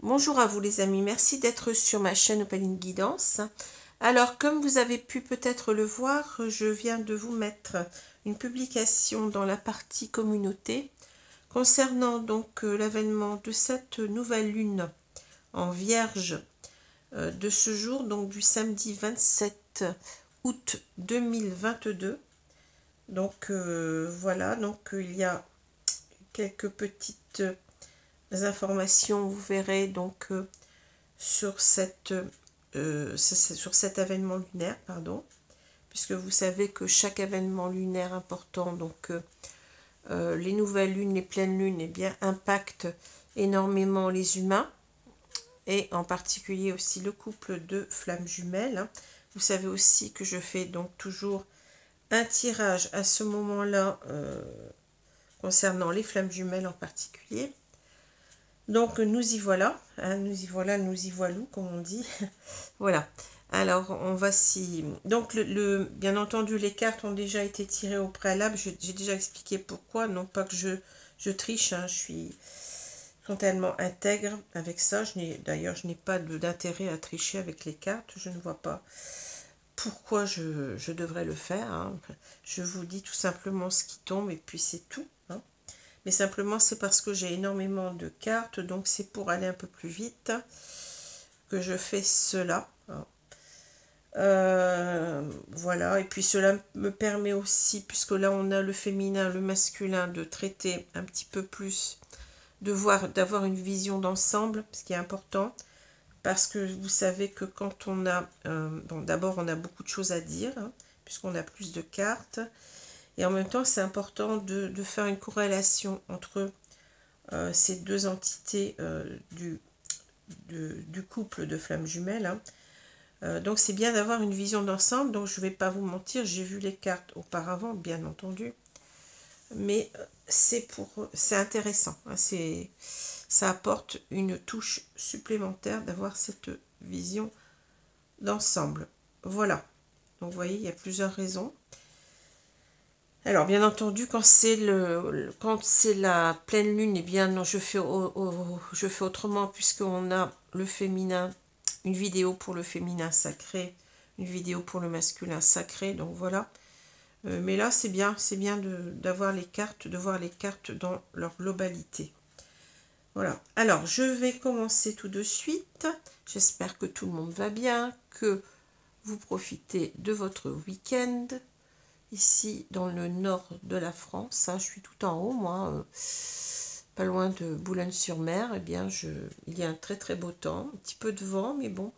Bonjour à vous les amis, merci d'être sur ma chaîne Opaline Guidance. Alors comme vous avez pu peut-être le voir, je viens de vous mettre une publication dans la partie communauté concernant donc l'avènement de cette nouvelle lune en Vierge de ce jour, donc du samedi 27 août 2022. Donc voilà, donc il y a quelques petites informations, vous verrez donc sur cet événement lunaire, pardon, puisque vous savez que chaque événement lunaire important, donc les nouvelles lunes, les pleines lunes, eh bien, impactent énormément les humains, et en particulier aussi le couple de flammes jumelles. Vous savez aussi que je fais donc toujours un tirage à ce moment-là concernant les flammes jumelles en particulier. Donc nous y voilà, hein, nous y voilà, nous y voilou, comme on dit. Voilà. Alors on va s'y... Donc bien entendu, les cartes ont déjà été tirées au préalable. J'ai déjà expliqué pourquoi. Non pas que je triche, hein, je suis totalement intègre avec ça. D'ailleurs, je n'ai pas d'intérêt à tricher avec les cartes. Je ne vois pas pourquoi je devrais le faire, hein. Je vous dis tout simplement ce qui tombe et puis c'est tout, hein. Mais simplement c'est parce que j'ai énormément de cartes, donc c'est pour aller un peu plus vite que je fais cela, hein. Voilà, et puis cela me permet aussi, puisque là on a le féminin, le masculin, de traiter un petit peu plus, d'avoir une vision d'ensemble, ce qui est important, parce que vous savez que quand on a, bon, d'abord on a beaucoup de choses à dire, hein, puisqu'on a plus de cartes, et en même temps c'est important de faire une corrélation entre ces deux entités du couple de flammes jumelles, hein. Donc c'est bien d'avoir une vision d'ensemble. Donc je ne vais pas vous mentir, j'ai vu les cartes auparavant, bien entendu, mais c'est intéressant, hein, ça apporte une touche supplémentaire d'avoir cette vision d'ensemble. Voilà. Donc vous voyez, il y a plusieurs raisons. Alors bien entendu, quand c'est la pleine lune, eh bien non, je fais autrement, puisqu'on a le féminin, une vidéo pour le féminin sacré, une vidéo pour le masculin sacré, donc voilà. Mais là c'est bien d'avoir les cartes, de voir les cartes dans leur globalité. Voilà. Alors je vais commencer tout de suite. J'espère que tout le monde va bien, que vous profitez de votre week-end. Ici dans le nord de la France, hein, je suis tout en haut, moi, pas loin de Boulogne-sur-Mer. Eh bien, il y a un très très beau temps, un petit peu de vent, mais bon,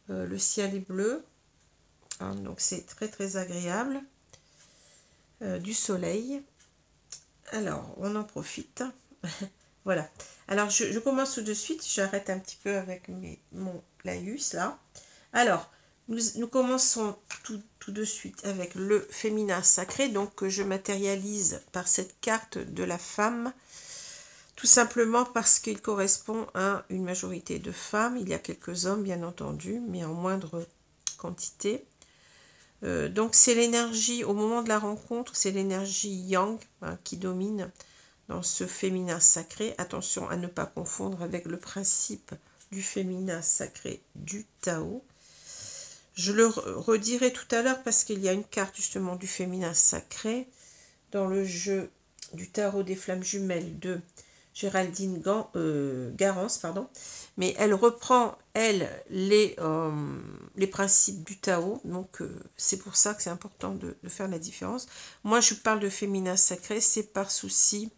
le ciel est bleu, hein, donc c'est très très agréable, du soleil. Alors, on en profite. Voilà. Alors, je commence tout de suite. J'arrête un petit peu avec mon laïus là. Alors, nous commençons tout de suite avec le féminin sacré, donc que je matérialise par cette carte de la femme, tout simplement parce qu'il correspond à une majorité de femmes. Il y a quelques hommes, bien entendu, mais en moindre quantité. Donc c'est l'énergie, au moment de la rencontre, c'est l'énergie yang, hein, qui domine dans ce féminin sacré. Attention à ne pas confondre avec le principe du féminin sacré du Tao. Je le redirai tout à l'heure parce qu'il y a une carte justement du féminin sacré dans le jeu du tarot des flammes jumelles de Géraldine Garance, pardon. Mais elle reprend, elle, les principes du Tao. Donc c'est pour ça que c'est important de faire la différence. Moi je parle de féminin sacré, c'est par souci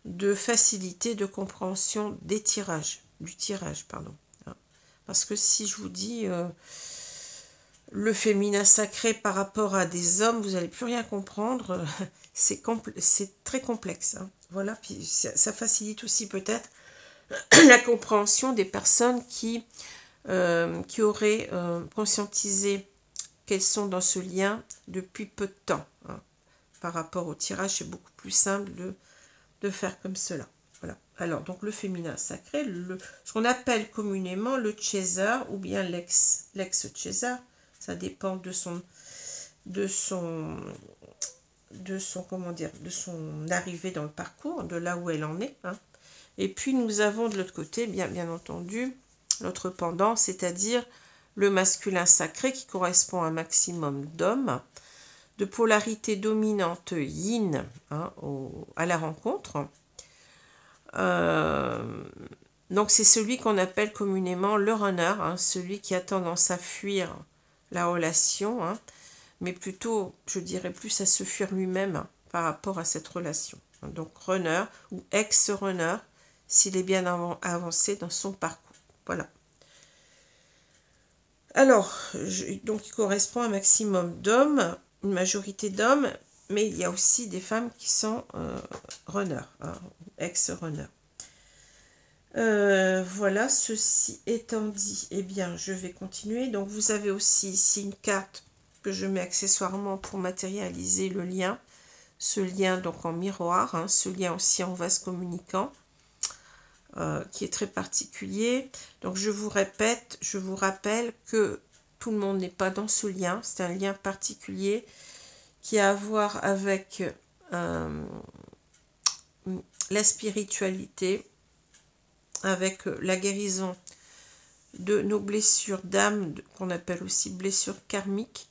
de facilité de compréhension du tirage, pardon. Parce que si je vous dis le féminin sacré par rapport à des hommes, vous n'allez plus rien comprendre. C'est très complexe, hein. Voilà, puis ça facilite aussi peut-être la compréhension des personnes qui auraient conscientisé qu'elles sont dans ce lien depuis peu de temps, hein. Par rapport au tirage, c'est beaucoup plus simple de faire comme cela. Voilà. Alors, donc le féminin sacré, ce qu'on appelle communément le chaser ou bien l'ex-chaser, ça dépend de son comment dire, de son arrivée dans le parcours, de là où elle en est, hein. Et puis nous avons de l'autre côté, bien entendu, l'autre pendant, c'est-à-dire le masculin sacré qui correspond à un maximum d'hommes, de polarité dominante yin, hein, à la rencontre. Donc c'est celui qu'on appelle communément le runner, hein, celui qui a tendance à fuir la relation, hein, mais plutôt, je dirais plus à se fuir lui-même, hein, par rapport à cette relation. Donc runner ou ex-runner, s'il est bien avancé dans son parcours. Voilà. Alors, donc il correspond à un maximum d'hommes, une majorité d'hommes, mais il y a aussi des femmes qui sont runners, hein, ex-runners. Voilà, ceci étant dit, eh bien, je vais continuer. Donc, vous avez aussi ici une carte que je mets accessoirement pour matérialiser le lien. Ce lien donc en miroir, hein, ce lien aussi en vase communicant, qui est très particulier. Donc, je vous répète, je vous rappelle que tout le monde n'est pas dans ce lien. C'est un lien particulier qui a à voir avec la spiritualité, avec la guérison de nos blessures d'âme, qu'on appelle aussi blessures karmiques,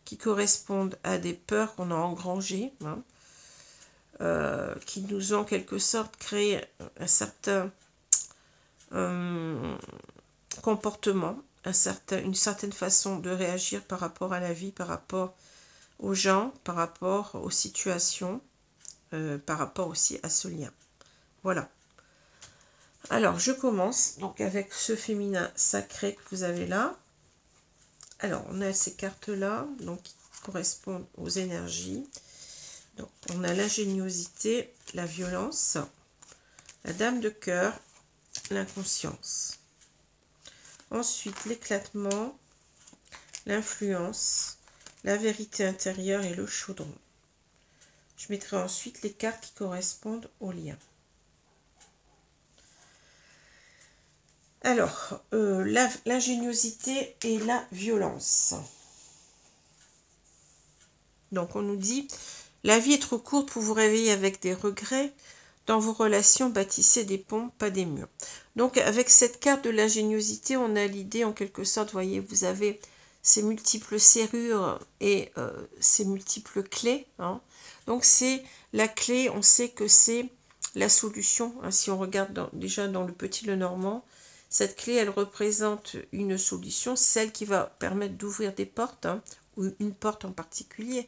qui correspondent à des peurs qu'on a engrangées, hein, qui nous ont en quelque sorte créé un certain comportement, une certaine façon de réagir par rapport à la vie, par rapport aux gens, par rapport aux situations, par rapport aussi à ce lien. Voilà. Alors, je commence donc avec ce féminin sacré que vous avez là. Alors, on a ces cartes-là, donc qui correspondent aux énergies. Donc, on a l'ingéniosité, la violence, la dame de cœur, l'inconscience. Ensuite, l'éclatement, l'influence, la vérité intérieure et le chaudron. Je mettrai ensuite les cartes qui correspondent au lien. Alors, l'ingéniosité et la violence. Donc, on nous dit, la vie est trop courte pour vous réveiller avec des regrets. Dans vos relations, bâtissez des ponts, pas des murs. Donc, avec cette carte de l'ingéniosité, on a l'idée, en quelque sorte, voyez, vous avez ces multiples serrures et ces multiples clés, hein. Donc, c'est la clé, on sait que c'est la solution, hein, si on regarde déjà dans le petit Lenormand. Cette clé, elle représente une solution, celle qui va permettre d'ouvrir des portes, hein, ou une porte en particulier.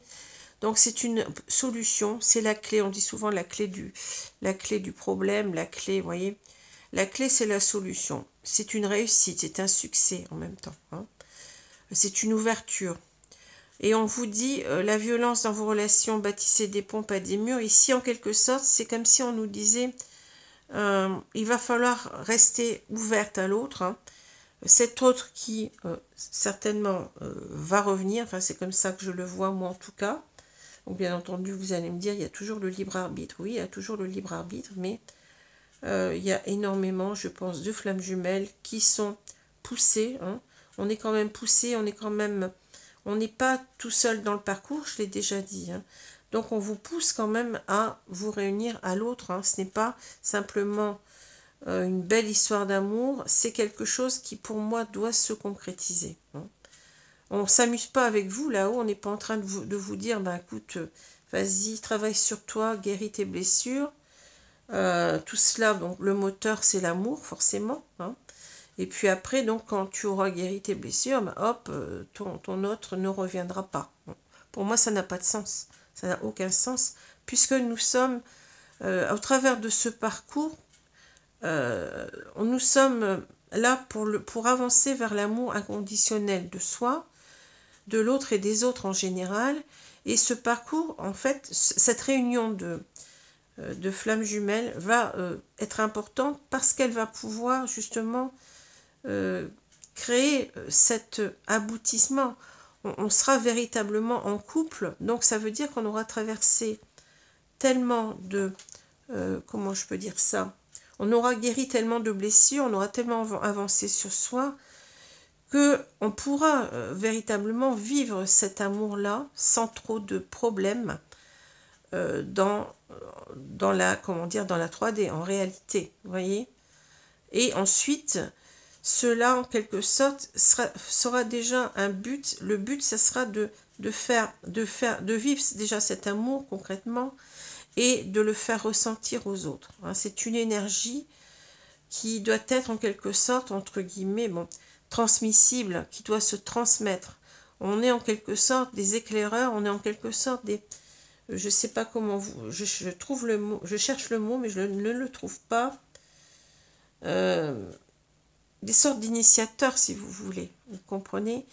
Donc, c'est une solution, c'est la clé. On dit souvent la clé du problème, la clé, vous voyez. La clé, c'est la solution. C'est une réussite, c'est un succès en même temps, hein. C'est une ouverture. Et on vous dit, la violence dans vos relations, bâtissez des ponts, pas des murs. Ici, en quelque sorte, c'est comme si on nous disait... il va falloir rester ouverte à l'autre, hein. Cet autre qui certainement va revenir, enfin c'est comme ça que je le vois moi en tout cas. Donc bien entendu vous allez me dire il y a toujours le libre arbitre, oui il y a toujours le libre arbitre, mais il y a énormément je pense de flammes jumelles qui sont poussées, hein. On est quand même poussé, on n'est pas tout seul dans le parcours, je l'ai déjà dit, hein. Donc, on vous pousse quand même à vous réunir à l'autre, hein. Ce n'est pas simplement une belle histoire d'amour, c'est quelque chose qui, pour moi, doit se concrétiser, hein. On ne s'amuse pas avec vous là-haut, on n'est pas en train de vous dire, ben écoute, vas-y, travaille sur toi, guéris tes blessures. Tout cela, donc le moteur, c'est l'amour, forcément, hein. Et puis après, donc, quand tu auras guéri tes blessures, ben, hop, ton autre ne reviendra pas. Pour moi, ça n'a pas de sens. Ça n'a aucun sens, puisque nous sommes, au travers de ce parcours, nous sommes là pour avancer vers l'amour inconditionnel de soi, de l'autre et des autres en général. Et ce parcours, en fait, cette réunion de flammes jumelles va être importante parce qu'elle va pouvoir justement créer cet aboutissement. On sera véritablement en couple, donc ça veut dire qu'on aura traversé tellement de... comment je peux dire ça? On aura guéri tellement de blessures, on aura tellement avancé sur soi, qu'on pourra véritablement vivre cet amour-là sans trop de problèmes, dans la, comment dire, dans la 3D, en réalité, vous voyez. Et ensuite, cela, en quelque sorte, sera déjà un but. Le but, ça sera de vivre déjà cet amour concrètement et de le faire ressentir aux autres. Hein. C'est une énergie qui doit être en quelque sorte, entre guillemets, bon, transmissible, qui doit se transmettre. On est en quelque sorte des éclaireurs, on est en quelque sorte des... Je ne sais pas comment vous... Je trouve le mot, je cherche le mot, mais je ne le trouve pas. Des sortes d'initiateurs, si vous voulez, vous comprenez,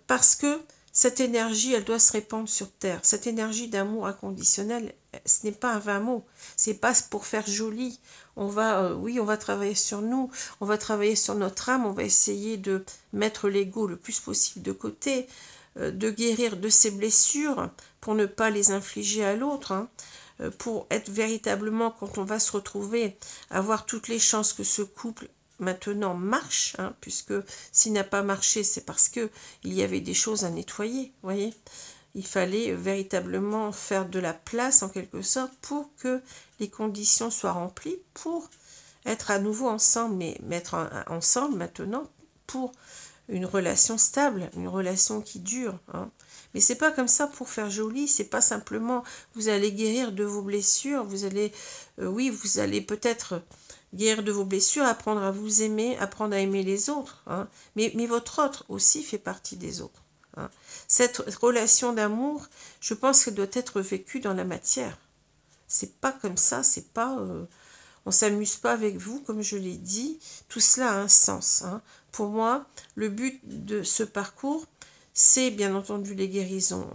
parce que cette énergie, elle doit se répandre sur Terre. Cette énergie d'amour inconditionnel, ce n'est pas un vain mot, c'est pas pour faire joli. On va, oui, on va travailler sur nous, on va travailler sur notre âme, on va essayer de mettre l'ego le plus possible de côté, de guérir de ses blessures pour ne pas les infliger à l'autre, hein, pour être véritablement, quand on va se retrouver, avoir toutes les chances que ce couple maintenant marche, hein, puisque s'il n'a pas marché, c'est parce que il y avait des choses à nettoyer, voyez. Il fallait véritablement faire de la place, en quelque sorte, pour que les conditions soient remplies, pour être à nouveau ensemble, mais mettre ensemble maintenant pour une relation stable, une relation qui dure, hein. Mais c'est pas comme ça pour faire joli, c'est pas simplement vous allez guérir de vos blessures, vous allez, oui, vous allez peut-être guérir de vos blessures, apprendre à vous aimer, apprendre à aimer les autres, hein. Mais votre autre aussi fait partie des autres, hein. Cette relation d'amour, je pense qu'elle doit être vécue dans la matière. C'est pas comme ça, c'est pas... on s'amuse pas avec vous, comme je l'ai dit. Tout cela a un sens, hein. Pour moi, le but de ce parcours, c'est bien entendu les guérisons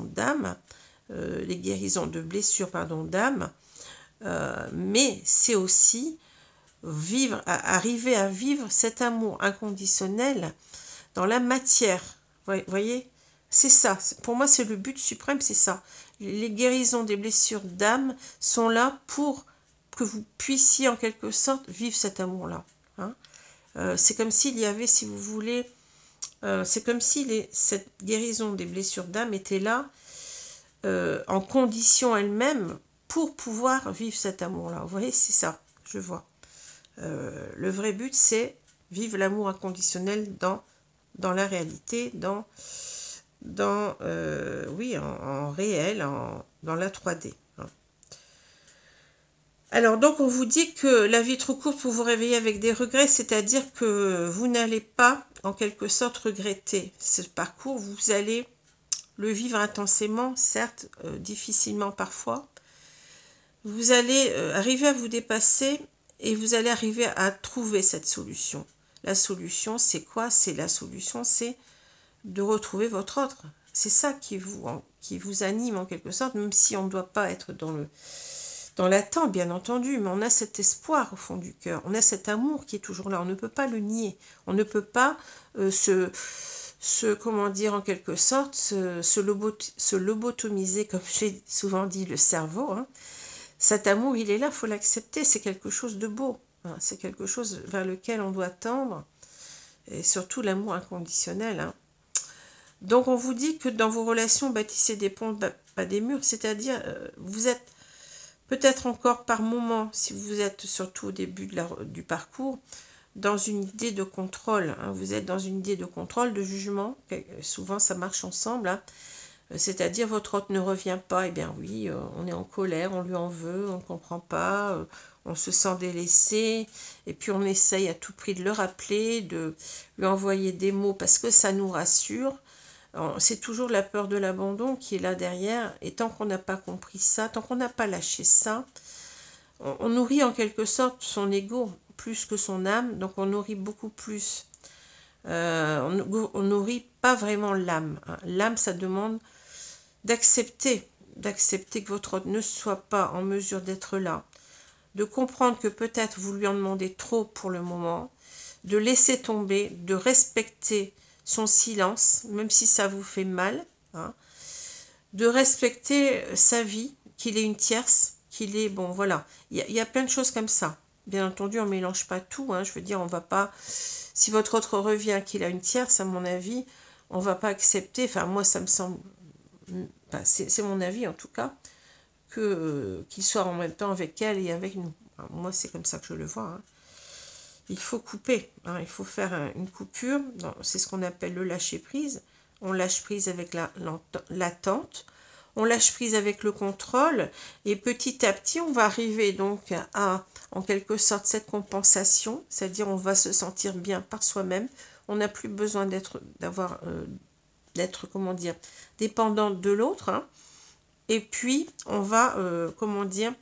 d'âme, les guérisons de blessures, pardon, d'âme, mais c'est aussi arriver à vivre cet amour inconditionnel dans la matière. Vous voyez, c'est ça. Pour moi, c'est le but suprême, c'est ça. Les guérisons des blessures d'âme sont là pour que vous puissiez en quelque sorte vivre cet amour-là, hein. C'est comme s'il y avait, si vous voulez, c'est comme si cette guérison des blessures d'âme était là en condition elle-même pour pouvoir vivre cet amour-là. Vous voyez, c'est ça, je vois. Le vrai but, c'est vivre l'amour inconditionnel dans la réalité, oui, en réel, dans la 3D. Hein. Alors, donc, on vous dit que la vie est trop courte pour vous réveiller avec des regrets, c'est-à-dire que vous n'allez pas, en quelque sorte, regretter ce parcours. Vous allez le vivre intensément, certes, difficilement parfois. Vous allez arriver à vous dépasser et vous allez arriver à trouver cette solution. La solution, c'est quoi? La solution, c'est de retrouver votre autre. C'est ça qui vous anime en quelque sorte, même si on ne doit pas être dans l'attente, bien entendu, mais on a cet espoir au fond du cœur, on a cet amour qui est toujours là, on ne peut pas le nier, on ne peut pas comment dire, en quelque sorte, se lobotomiser, comme j'ai souvent dit, le cerveau, hein. Cet amour, il est là, il faut l'accepter, c'est quelque chose de beau, hein. C'est quelque chose vers lequel on doit tendre, et surtout l'amour inconditionnel, hein. Donc on vous dit que dans vos relations, bâtissez des ponts, pas des murs, c'est-à-dire vous êtes peut-être encore par moment, si vous êtes surtout au début du parcours, dans une idée de contrôle, hein. Vous êtes dans une idée de contrôle, de jugement, souvent ça marche ensemble, hein. C'est-à-dire votre autre ne revient pas, eh bien oui, on est en colère, on lui en veut, on ne comprend pas, on se sent délaissé, et puis on essaye à tout prix de le rappeler, de lui envoyer des mots parce que ça nous rassure. C'est toujours la peur de l'abandon qui est là derrière, et tant qu'on n'a pas compris ça, tant qu'on n'a pas lâché ça, on nourrit en quelque sorte son ego plus que son âme, donc on nourrit beaucoup plus. On nourrit pas vraiment l'âme, hein. L'âme, ça demande d'accepter que votre autre ne soit pas en mesure d'être là, de comprendre que peut-être vous lui en demandez trop pour le moment, de laisser tomber, de respecter son silence, même si ça vous fait mal, hein, de respecter sa vie, qu'il est une tierce, qu'il est, bon voilà, il y a plein de choses comme ça. Bien entendu, on ne mélange pas tout, hein, je veux dire, on va pas, si votre autre revient qu'il a une tierce, à mon avis, on ne va pas accepter, enfin moi ça me semble, enfin, c'est mon avis en tout cas, qu'il soit en même temps avec elle et avec nous. Alors, moi, c'est comme ça que je le vois. Hein. Il faut couper, hein, il faut faire une coupure. C'est ce qu'on appelle le lâcher-prise. On lâche prise avec l'attente. On lâche prise avec le contrôle. Et petit à petit, on va arriver donc à, en quelque sorte, cette compensation. C'est-à-dire, on va se sentir bien par soi-même. On n'a plus besoin d'être, comment dire, dépendante de l'autre. Hein. Et puis, on va, comment dire,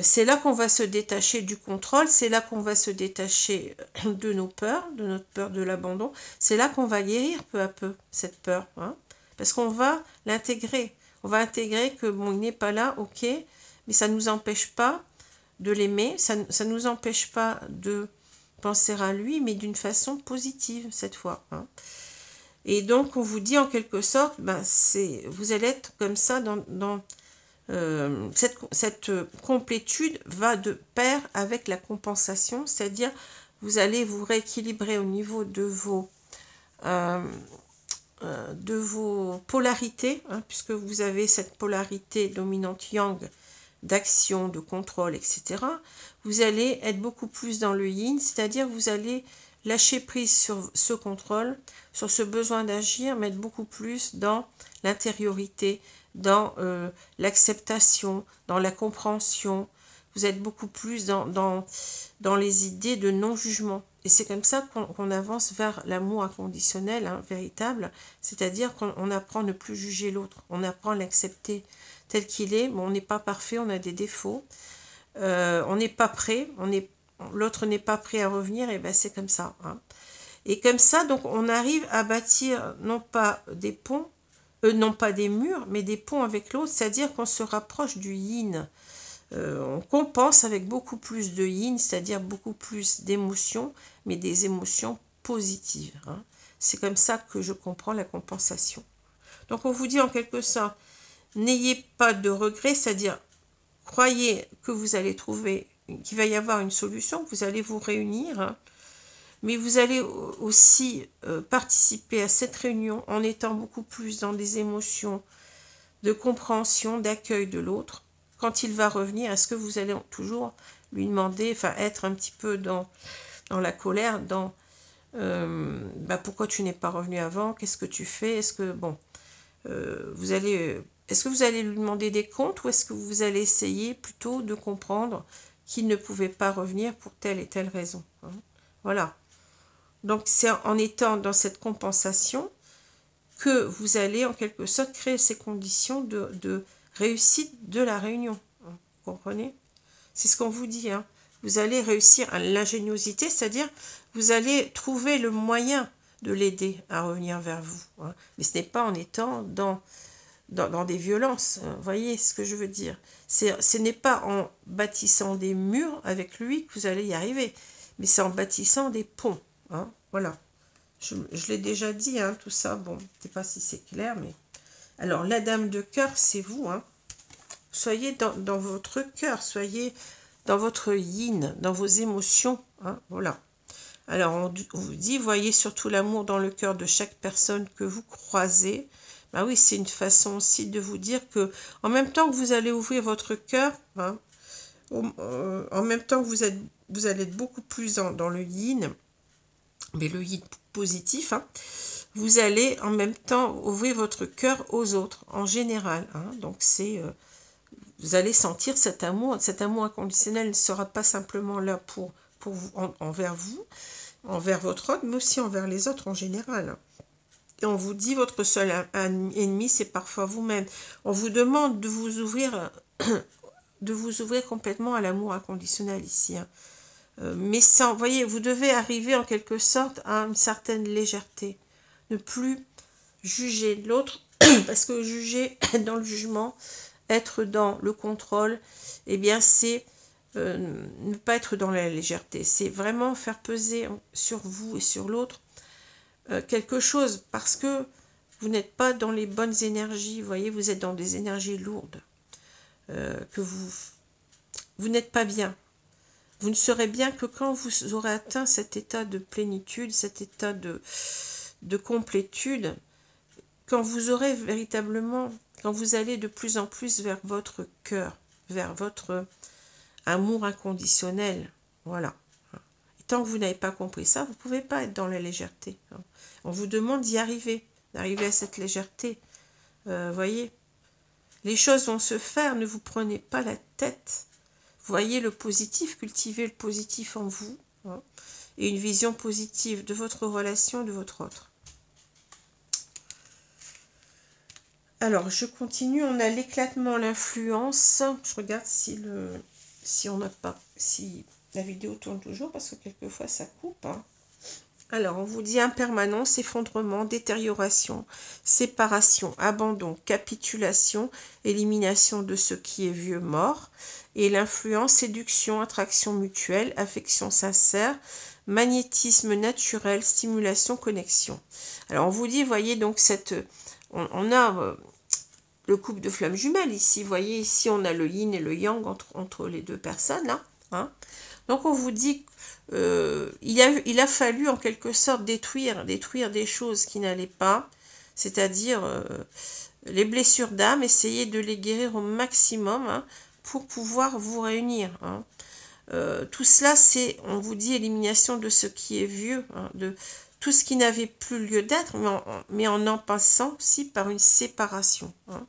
c'est là qu'on va se détacher du contrôle, c'est là qu'on va se détacher de nos peurs, de notre peur de l'abandon. C'est là qu'on va guérir peu à peu cette peur, hein, parce qu'on va l'intégrer. On va intégrer que bon, il n'est pas là, ok, mais ça ne nous empêche pas de l'aimer, ça ne nous empêche pas de penser à lui, mais d'une façon positive cette fois. Hein. Et donc, on vous dit en quelque sorte, ben, vous allez être comme ça cette complétude va de pair avec la compensation, c'est-à-dire vous allez vous rééquilibrer au niveau de vos polarités, hein, puisque vous avez cette polarité dominante yang d'action, de contrôle, etc. Vous allez être beaucoup plus dans le yin, c'est-à-dire vous allez lâcher prise sur ce contrôle, sur ce besoin d'agir, mais être beaucoup plus dans l'intériorité, dans l'acceptation, dans la compréhension. Vous êtes beaucoup plus dans les idées de non-jugement. Et c'est comme ça qu'on avance vers l'amour inconditionnel, hein, véritable. C'est-à-dire qu'on apprend à ne plus juger l'autre. On apprend à l'accepter tel qu'il est. Bon, on n'est pas parfait, on a des défauts. On n'est pas prêt. L'autre n'est pas prêt à revenir. Et ben c'est comme ça. Hein. Et comme ça, donc, on arrive à bâtir non pas des ponts, non pas des murs, mais des ponts avec l'autre, c'est-à-dire qu'on se rapproche du yin. On compense avec beaucoup plus de yin, c'est-à-dire beaucoup plus d'émotions, mais des émotions positives. Hein. C'est comme ça que je comprends la compensation. Donc on vous dit en quelque sorte, n'ayez pas de regrets, c'est-à-dire croyez que vous allez trouver, qu'il va y avoir une solution, que vous allez vous réunir, hein, mais vous allez aussi participer à cette réunion en étant beaucoup plus dans des émotions de compréhension, d'accueil de l'autre. Quand il va revenir, est-ce que vous allez toujours lui demander, enfin être un petit peu dans la colère, dans pourquoi tu n'es pas revenu avant, qu'est-ce que tu fais, est-ce que bon, est-ce que vous allez lui demander des comptes ou est-ce que vous allez essayer plutôt de comprendre qu'il ne pouvait pas revenir pour telle et telle raison, hein. Voilà. Donc c'est en étant dans cette compensation que vous allez en quelque sorte créer ces conditions de réussite de la réunion. Vous comprenez? C'est ce qu'on vous dit. Hein. Vous allez réussir à l'ingéniosité, c'est-à-dire vous allez trouver le moyen de l'aider à revenir vers vous. Hein. Mais ce n'est pas en étant dans des violences. Hein. Vous voyez ce que je veux dire? Ce n'est pas en bâtissant des murs avec lui que vous allez y arriver, mais c'est en bâtissant des ponts. Hein. Voilà. Je l'ai déjà dit, hein, tout ça. Bon, je ne sais pas si c'est clair, mais... Alors, la dame de cœur, c'est vous. Hein. Soyez dans votre cœur, soyez dans votre yin, dans vos émotions. Hein. Voilà. Alors, on vous dit, voyez surtout l'amour dans le cœur de chaque personne que vous croisez. Ben oui, c'est une façon aussi de vous dire que, en même temps que vous allez ouvrir votre cœur, hein, en même temps que vous allez être beaucoup plus dans le yin, mais le yin positif, hein, vous allez en même temps ouvrir votre cœur aux autres, en général. Hein. Donc, vous allez sentir cet amour inconditionnel ne sera pas simplement là pour vous, envers votre autre, mais aussi envers les autres en général. Hein. Et on vous dit, votre seul ennemi, c'est parfois vous-même. On vous demande de vous ouvrir complètement à l'amour inconditionnel ici. Hein. Mais sans, voyez, vous devez arriver en quelque sorte à une certaine légèreté. Ne plus juger l'autre, parce que juger dans le jugement, être dans le contrôle, eh bien c'est ne pas être dans la légèreté. C'est vraiment faire peser sur vous et sur l'autre quelque chose, parce que vous n'êtes pas dans les bonnes énergies, vous voyez, vous êtes dans des énergies lourdes, que vous n'êtes pas bien. Vous ne serez bien que quand vous aurez atteint cet état de plénitude, cet état de complétude, quand vous aurez véritablement quand vous allez de plus en plus vers votre cœur, vers votre amour inconditionnel. Voilà. Et tant que vous n'avez pas compris ça, vous ne pouvez pas être dans la légèreté. On vous demande d'y arriver, d'arriver à cette légèreté. Voyez, les choses vont se faire, ne vous prenez pas la tête. Voyez le positif, cultivez le positif en vous, hein, et une vision positive de votre relation, de votre autre. Alors, je continue, on a l'éclatement, l'influence. Je regarde si on n'a pas, si la vidéo tourne toujours, parce que quelquefois ça coupe, hein. Alors, on vous dit impermanence, effondrement, détérioration, séparation, abandon, capitulation, élimination de ce qui est vieux, mort. Et l'influence, séduction, attraction mutuelle, affection sincère, magnétisme naturel, stimulation, connexion. Alors, on vous dit, voyez, donc, on a le couple de flammes jumelles ici. Vous voyez, ici, on a le yin et le yang entre les deux personnes, là, hein. Donc, on vous dit il a fallu en quelque sorte détruire des choses qui n'allaient pas, c'est-à-dire les blessures d'âme, essayer de les guérir au maximum, hein, pour pouvoir vous réunir, hein. Tout cela, c'est, on vous dit, élimination de ce qui est vieux, hein, de tout ce qui n'avait plus lieu d'être, mais en passant aussi par une séparation, hein.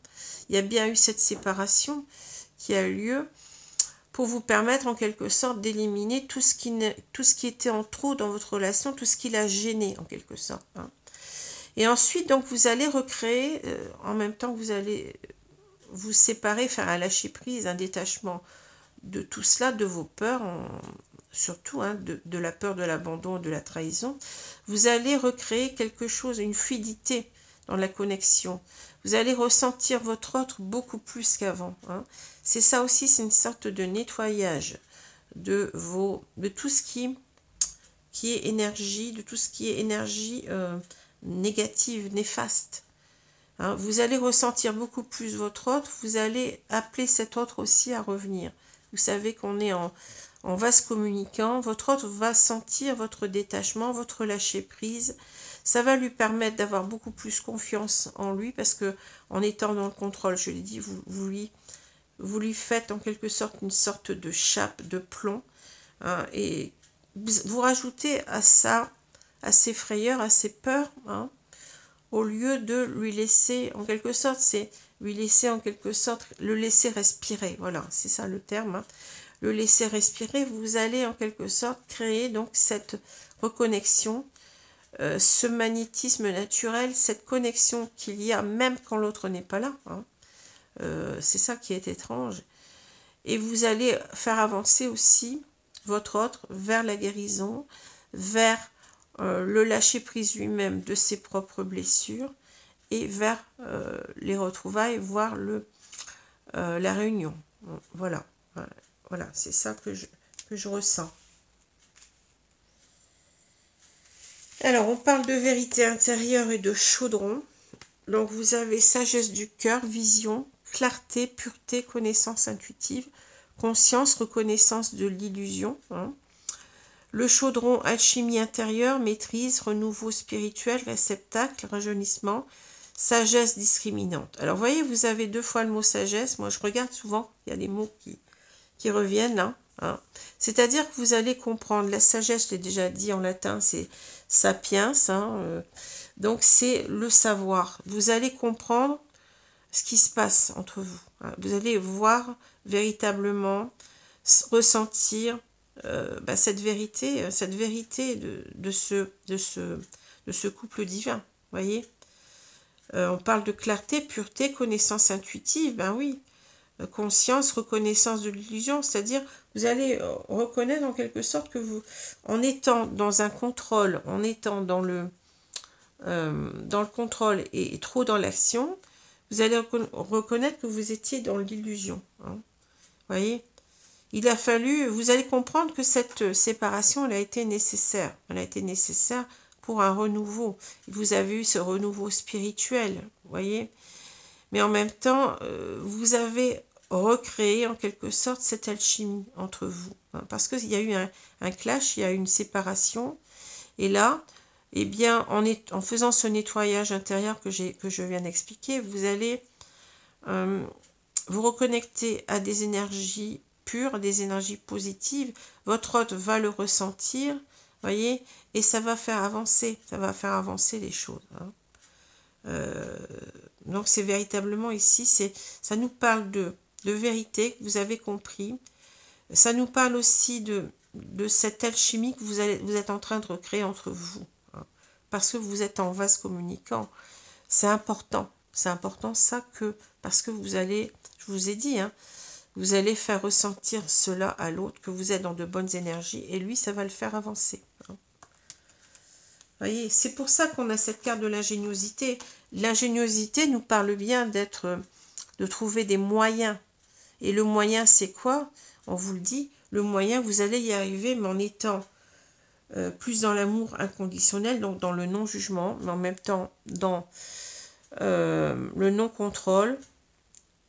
Il y a bien eu cette séparation qui a eu lieu pour vous permettre en quelque sorte d'éliminer tout ce qui était en trop dans votre relation, tout ce qui l'a gêné en quelque sorte, hein. Et ensuite, donc, vous allez recréer, en même temps que vous allez vous séparer, faire un lâcher-prise, un détachement de tout cela, de vos peurs, surtout, hein, de la peur de l'abandon, de la trahison. Vous allez recréer quelque chose, une fluidité dans la connexion. Vous allez ressentir votre autre beaucoup plus qu'avant, hein. C'est ça aussi, c'est une sorte de nettoyage de tout ce qui est énergie, de tout ce qui est énergie négative, néfaste, hein. Vous allez ressentir beaucoup plus votre autre, vous allez appeler cet autre aussi à revenir. Vous savez qu'on est en vase communicant, votre autre va sentir votre détachement, votre lâcher-prise. Ça va lui permettre d'avoir beaucoup plus confiance en lui, parce que en étant dans le contrôle, je l'ai dit, vous lui faites en quelque sorte une sorte de chape de plomb, hein, et vous rajoutez à ça, à ses frayeurs, à ses peurs, hein, au lieu de lui laisser, en quelque sorte, c'est lui laisser en quelque sorte, le laisser respirer, voilà, c'est ça le terme, hein. Le laisser respirer, vous allez en quelque sorte créer donc cette reconnexion, ce magnétisme naturel, cette connexion qu'il y a même quand l'autre n'est pas là, hein. C'est ça qui est étrange. Et vous allez faire avancer aussi votre autre vers la guérison, vers le lâcher-prise lui-même de ses propres blessures, et vers les retrouvailles, voire la réunion. Voilà, voilà, c'est ça que je ressens. Alors, on parle de vérité intérieure et de chaudron. Donc, vous avez sagesse du cœur, vision, clarté, pureté, connaissance intuitive, conscience, reconnaissance de l'illusion, hein. Le chaudron, alchimie intérieure, maîtrise, renouveau spirituel, réceptacle, rajeunissement, sagesse discriminante. Alors, vous voyez, vous avez 2 fois le mot sagesse. Moi, je regarde souvent, il y a des mots qui reviennent là, hein. C'est-à-dire que vous allez comprendre, la sagesse, je l'ai déjà dit en latin, c'est sapiens, hein, donc c'est le savoir. Vous allez comprendre ce qui se passe entre vous, hein. Vous allez voir véritablement, ressentir cette vérité de ce couple divin, voyez. On parle de clarté, pureté, connaissance intuitive, ben oui, conscience, reconnaissance de l'illusion, c'est-à-dire vous allez reconnaître en quelque sorte que vous, en étant dans un contrôle, en étant dans le contrôle et trop dans l'action, vous allez reconnaître que vous étiez dans l'illusion, hein. Voyez, il a fallu, vous allez comprendre que cette séparation, elle a été nécessaire. Elle a été nécessaire pour un renouveau. Vous avez eu ce renouveau spirituel, vous voyez. Mais en même temps, vous avez recréé en quelque sorte cette alchimie entre vous, hein, parce qu'il y a eu un clash, il y a eu une séparation. Et là, eh bien, en faisant ce nettoyage intérieur que je viens d'expliquer, vous allez vous reconnectez à des énergies pures, des énergies positives. Votre hôte va le ressentir, voyez, et ça va faire avancer les choses. Hein. Donc c'est véritablement ici, ça nous parle de vérité que vous avez compris. Ça nous parle aussi de cette alchimie que vous êtes en train de recréer entre vous. Hein, parce que vous êtes en vase communicant. C'est important ça parce que vous allez, je vous ai dit, hein, vous allez faire ressentir cela à l'autre, que vous êtes dans de bonnes énergies, et lui, ça va le faire avancer. Hein. Voyez, c'est pour ça qu'on a cette carte de l'ingéniosité. L'ingéniosité nous parle bien de trouver des moyens. Et le moyen, c'est quoi? On vous le dit, le moyen, vous allez y arriver, mais en étant plus dans l'amour inconditionnel, donc dans le non-jugement, mais en même temps dans le non-contrôle,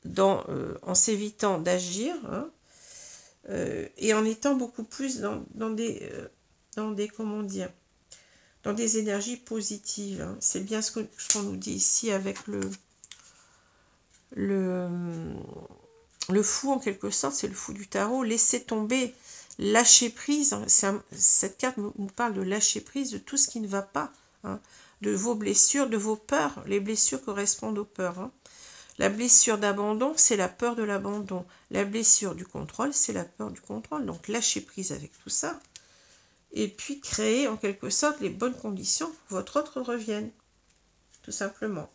en s'évitant d'agir, hein, et en étant beaucoup plus dans des comment dire, dans des énergies positives. Hein. C'est bien ce qu'on nous dit ici avec le fou, en quelque sorte, c'est le fou du tarot. Laissez tomber, lâcher prise. Cette carte nous parle de lâcher prise de tout ce qui ne va pas. Hein, de vos blessures, de vos peurs. Les blessures correspondent aux peurs. Hein. La blessure d'abandon, c'est la peur de l'abandon. La blessure du contrôle, c'est la peur du contrôle. Donc, lâchez prise avec tout ça. Et puis, créer en quelque sorte les bonnes conditions pour que votre autre revienne. Tout simplement.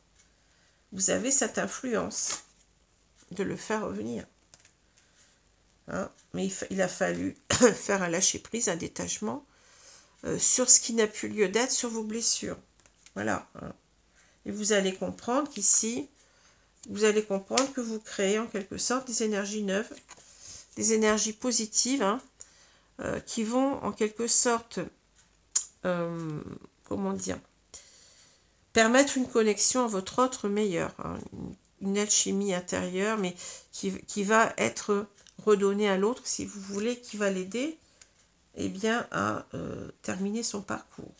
Vous avez cette influence de le faire revenir. Hein, mais il a fallu faire un lâcher-prise, un détachement sur ce qui n'a plus lieu d'être, sur vos blessures. Voilà. Hein. Et vous allez comprendre qu'ici, vous allez comprendre que vous créez en quelque sorte des énergies neuves, des énergies positives, hein, qui vont en quelque sorte, comment dire, permettre une connexion à votre autre meilleur, hein, une alchimie intérieure, mais qui va être redonnée à l'autre, si vous voulez, qui va l'aider, eh bien, à terminer son parcours.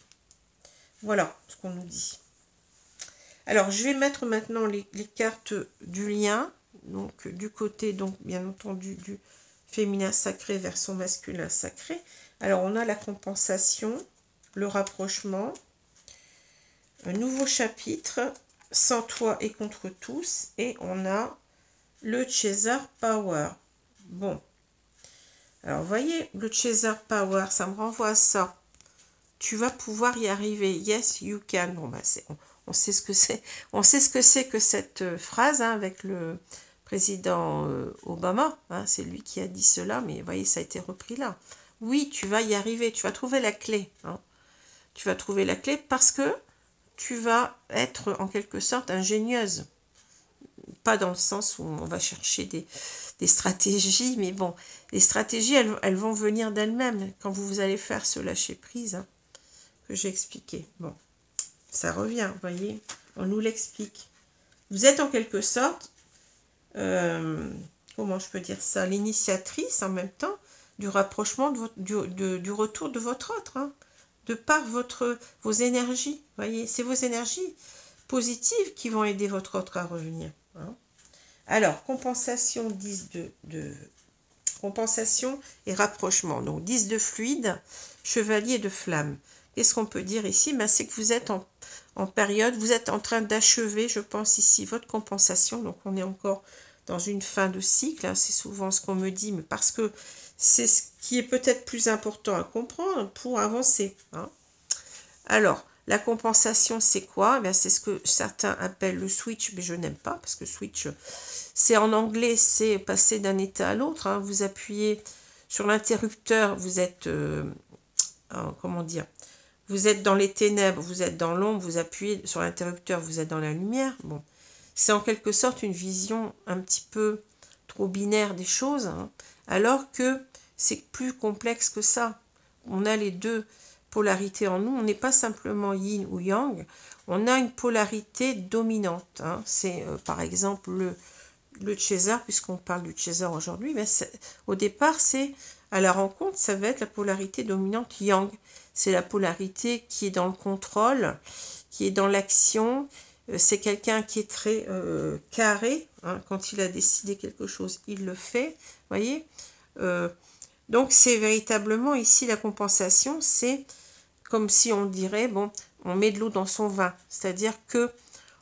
Voilà ce qu'on nous dit. Alors, je vais mettre maintenant les cartes du lien, donc du côté, donc bien entendu, du féminin sacré vers son masculin sacré. Alors, on a la compensation, le rapprochement, un nouveau chapitre, sans toi et contre tous, et on a le Chaser Power. Bon, alors vous voyez, le Chaser Power, ça me renvoie à ça. Tu vas pouvoir y arriver. Yes, you can. Bon, bah, on sait ce que c'est. On sait ce que c'est que cette phrase, hein, avec le président Obama. Hein, c'est lui qui a dit cela, mais vous voyez, ça a été repris là. Oui, tu vas y arriver. Tu vas trouver la clé. Hein. Tu vas trouver la clé parce que tu vas être en quelque sorte ingénieuse. Pas dans le sens où on va chercher des stratégies, mais bon, les stratégies, elles vont venir d'elles-mêmes quand vous allez faire ce lâcher-prise, hein, que j'ai expliqué. Bon, ça revient, vous voyez, on nous l'explique. Vous êtes en quelque sorte, comment je peux dire ça, l'initiatrice en même temps du rapprochement, du retour de votre autre, hein, de par vos énergies, vous voyez, c'est vos énergies positives qui vont aider votre autre à revenir. Hein. Alors, compensation, 10 de compensation et rapprochement. Donc, 10 de fluide, chevalier de flamme. Qu'est-ce qu'on peut dire ici? Ben, c'est que vous êtes en période, vous êtes en train d'achever, je pense ici, votre compensation. Donc, on est encore dans une fin de cycle. Hein. C'est souvent ce qu'on me dit, mais parce que c'est ce qui est peut-être plus important à comprendre pour avancer. Hein. Alors, la compensation, c'est quoi? Ben, c'est ce que certains appellent le switch, mais je n'aime pas, parce que switch, c'est en anglais, c'est passer d'un état à l'autre. Hein. Vous appuyez sur l'interrupteur, vous êtes, comment dire, vous êtes dans les ténèbres, vous êtes dans l'ombre, vous appuyez sur l'interrupteur, vous êtes dans la lumière. Bon, c'est en quelque sorte une vision un petit peu trop binaire des choses, hein, alors que c'est plus complexe que ça. On a les deux polarités en nous, on n'est pas simplement yin ou yang, on a une polarité dominante. Hein. C'est par exemple le chaser, puisqu'on parle du chaser aujourd'hui, mais au départ, c'est à la rencontre, ça va être la polarité dominante yang. C'est la polarité qui est dans le contrôle, qui est dans l'action, C'est quelqu'un qui est très carré. Hein, quand il a décidé quelque chose, il le fait. Voyez. Donc, c'est véritablement ici la compensation. C'est comme si on dirait, bon, on met de l'eau dans son vin. C'est-à-dire que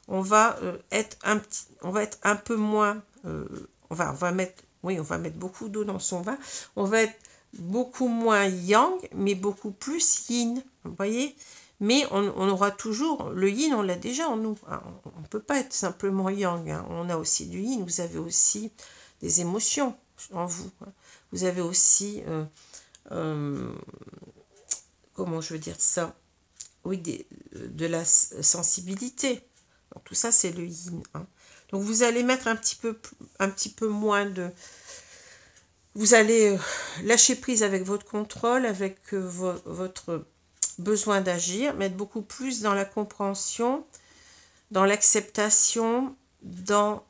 on va être un peu moins... on va mettre beaucoup d'eau dans son vin. On va être beaucoup moins yang, mais beaucoup plus yin. Vous voyez? Mais on aura toujours, le yin, on l'a déjà en nous. Hein. On ne peut pas être simplement yang. Hein. On a aussi du yin. Vous avez aussi des émotions en vous. Hein. Vous avez aussi, comment je veux dire ça? Oui, de la sensibilité. Donc, tout ça, c'est le yin. Hein. Donc, vous allez mettre un petit peu moins de... Vous allez lâcher prise avec votre contrôle, avec votre besoin d'agir, mettre beaucoup plus dans la compréhension, dans l'acceptation, dans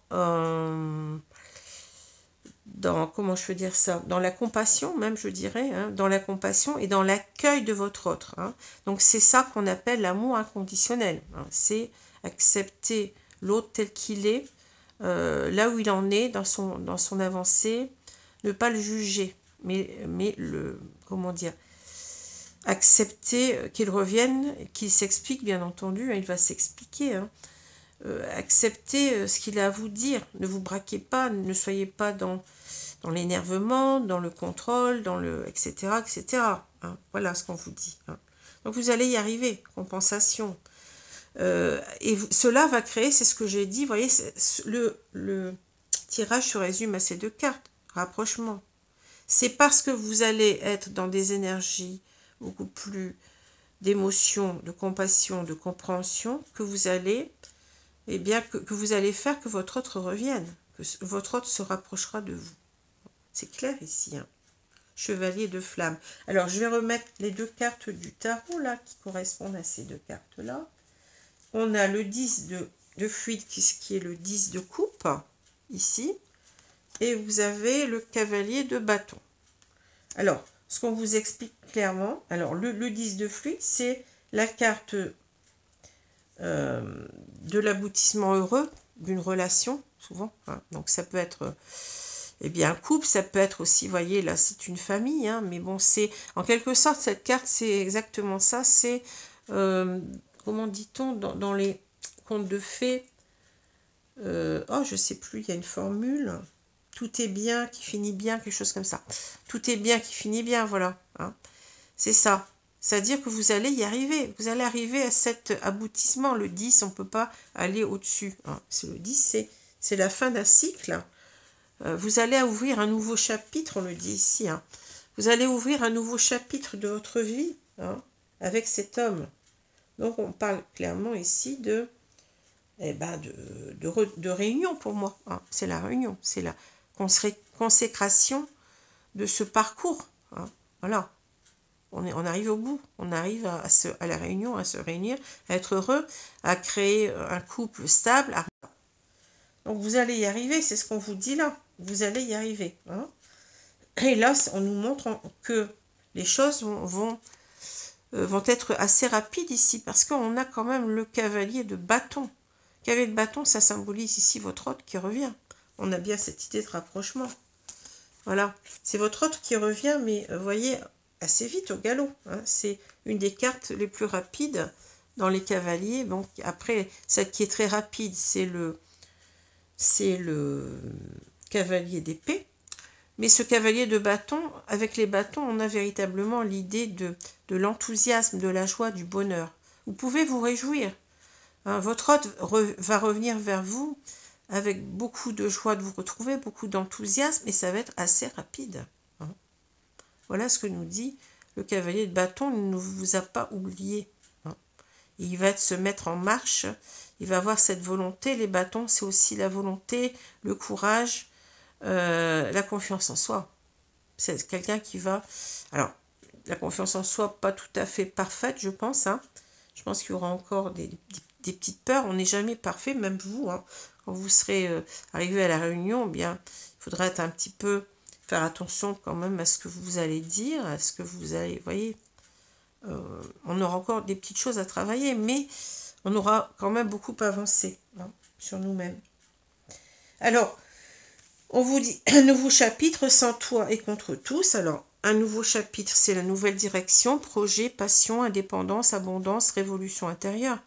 comment je peux dire ça, dans la compassion même, je dirais, hein, dans la compassion et dans l'accueil de votre autre. Hein. Donc c'est ça qu'on appelle l'amour inconditionnel. Hein. C'est accepter l'autre tel qu'il est, là où il en est, dans son avancée, ne pas le juger, mais le, comment dire, accepter qu'il revienne, qu'il s'explique, bien entendu, hein, il va s'expliquer, hein. Acceptez ce qu'il a à vous dire, ne vous braquez pas, ne soyez pas dans l'énervement, dans le contrôle, dans le etc. etc. Hein. Voilà ce qu'on vous dit. Hein. Donc vous allez y arriver, compensation. Cela va créer, c'est ce que j'ai dit, vous voyez, le tirage se résume à ces deux cartes, rapprochement. C'est parce que vous allez être dans des énergies beaucoup plus d'émotion, de compassion, de compréhension, que vous allez, eh bien, que vous allez faire que votre autre revienne, que votre autre se rapprochera de vous. C'est clair ici, hein. Chevalier de flamme. Alors, je vais remettre les deux cartes du tarot, là, qui correspondent à ces deux cartes-là. On a le 10 de fuite, qui est le 10 de coupe, ici. Et vous avez le cavalier de bâton. Alors, ce qu'on vous explique clairement, alors le 10 de fuite, c'est la carte de l'aboutissement heureux d'une relation, souvent. Hein. Donc, ça peut être... Eh bien, un couple, ça peut être aussi, vous voyez, là, c'est une famille, hein, mais bon, c'est, en quelque sorte, cette carte, c'est exactement ça, c'est, comment dit-on, dans les contes de fées, oh, je sais plus, il y a une formule, tout est bien, qui finit bien, quelque chose comme ça, tout est bien, qui finit bien, voilà, hein. C'est ça, c'est-à-dire que vous allez y arriver, vous allez arriver à cet aboutissement, le 10, on ne peut pas aller au-dessus, hein. C'est le 10, c'est la fin d'un cycle. Vous allez ouvrir un nouveau chapitre, on le dit ici. Hein. Vous allez ouvrir un nouveau chapitre de votre vie, hein, avec cet homme. Donc, on parle clairement ici de réunion pour moi. Hein. C'est la réunion, c'est la consécration de ce parcours. Hein. Voilà. On arrive au bout. On arrive à la réunion, à se réunir, à être heureux, à créer un couple stable. Donc, vous allez y arriver, c'est ce qu'on vous dit là. Vous allez y arriver. Hein. Et là, on nous montre que les choses vont être assez rapides ici, parce qu'on a quand même le cavalier de bâton. Le cavalier de bâton, ça symbolise ici votre autre qui revient. On a bien cette idée de rapprochement. Voilà. C'est votre autre qui revient, mais vous voyez, assez vite au galop. Hein. C'est une des cartes les plus rapides dans les cavaliers. Donc, après, celle qui est très rapide, c'est le cavalier d'épée, mais ce cavalier de bâton, avec les bâtons, on a véritablement l'idée de l'enthousiasme, de la joie, du bonheur. Vous pouvez vous réjouir. Hein, votre hôte va revenir vers vous avec beaucoup de joie de vous retrouver, beaucoup d'enthousiasme, et ça va être assez rapide. Hein. Voilà ce que nous dit le cavalier de bâton, il ne vous a pas oublié. Hein. Il va se mettre en marche. Il va avoir cette volonté. Les bâtons, c'est aussi la volonté, le courage, la confiance en soi. C'est quelqu'un qui va... Alors, la confiance en soi, pas tout à fait parfaite, je pense. Hein. Je pense qu'il y aura encore des petites peurs. On n'est jamais parfait, même vous. Hein. Quand vous serez arrivé à la réunion, eh bien, il faudra être un petit peu... faire attention quand même à ce que vous allez dire, à ce que vous allez... Vous voyez, on aura encore des petites choses à travailler, mais... on aura quand même beaucoup avancé hein, sur nous-mêmes. Alors, on vous dit un nouveau chapitre sans toi et contre tous. Alors, un nouveau chapitre, c'est la nouvelle direction, projet, passion, indépendance, abondance, révolution intérieure.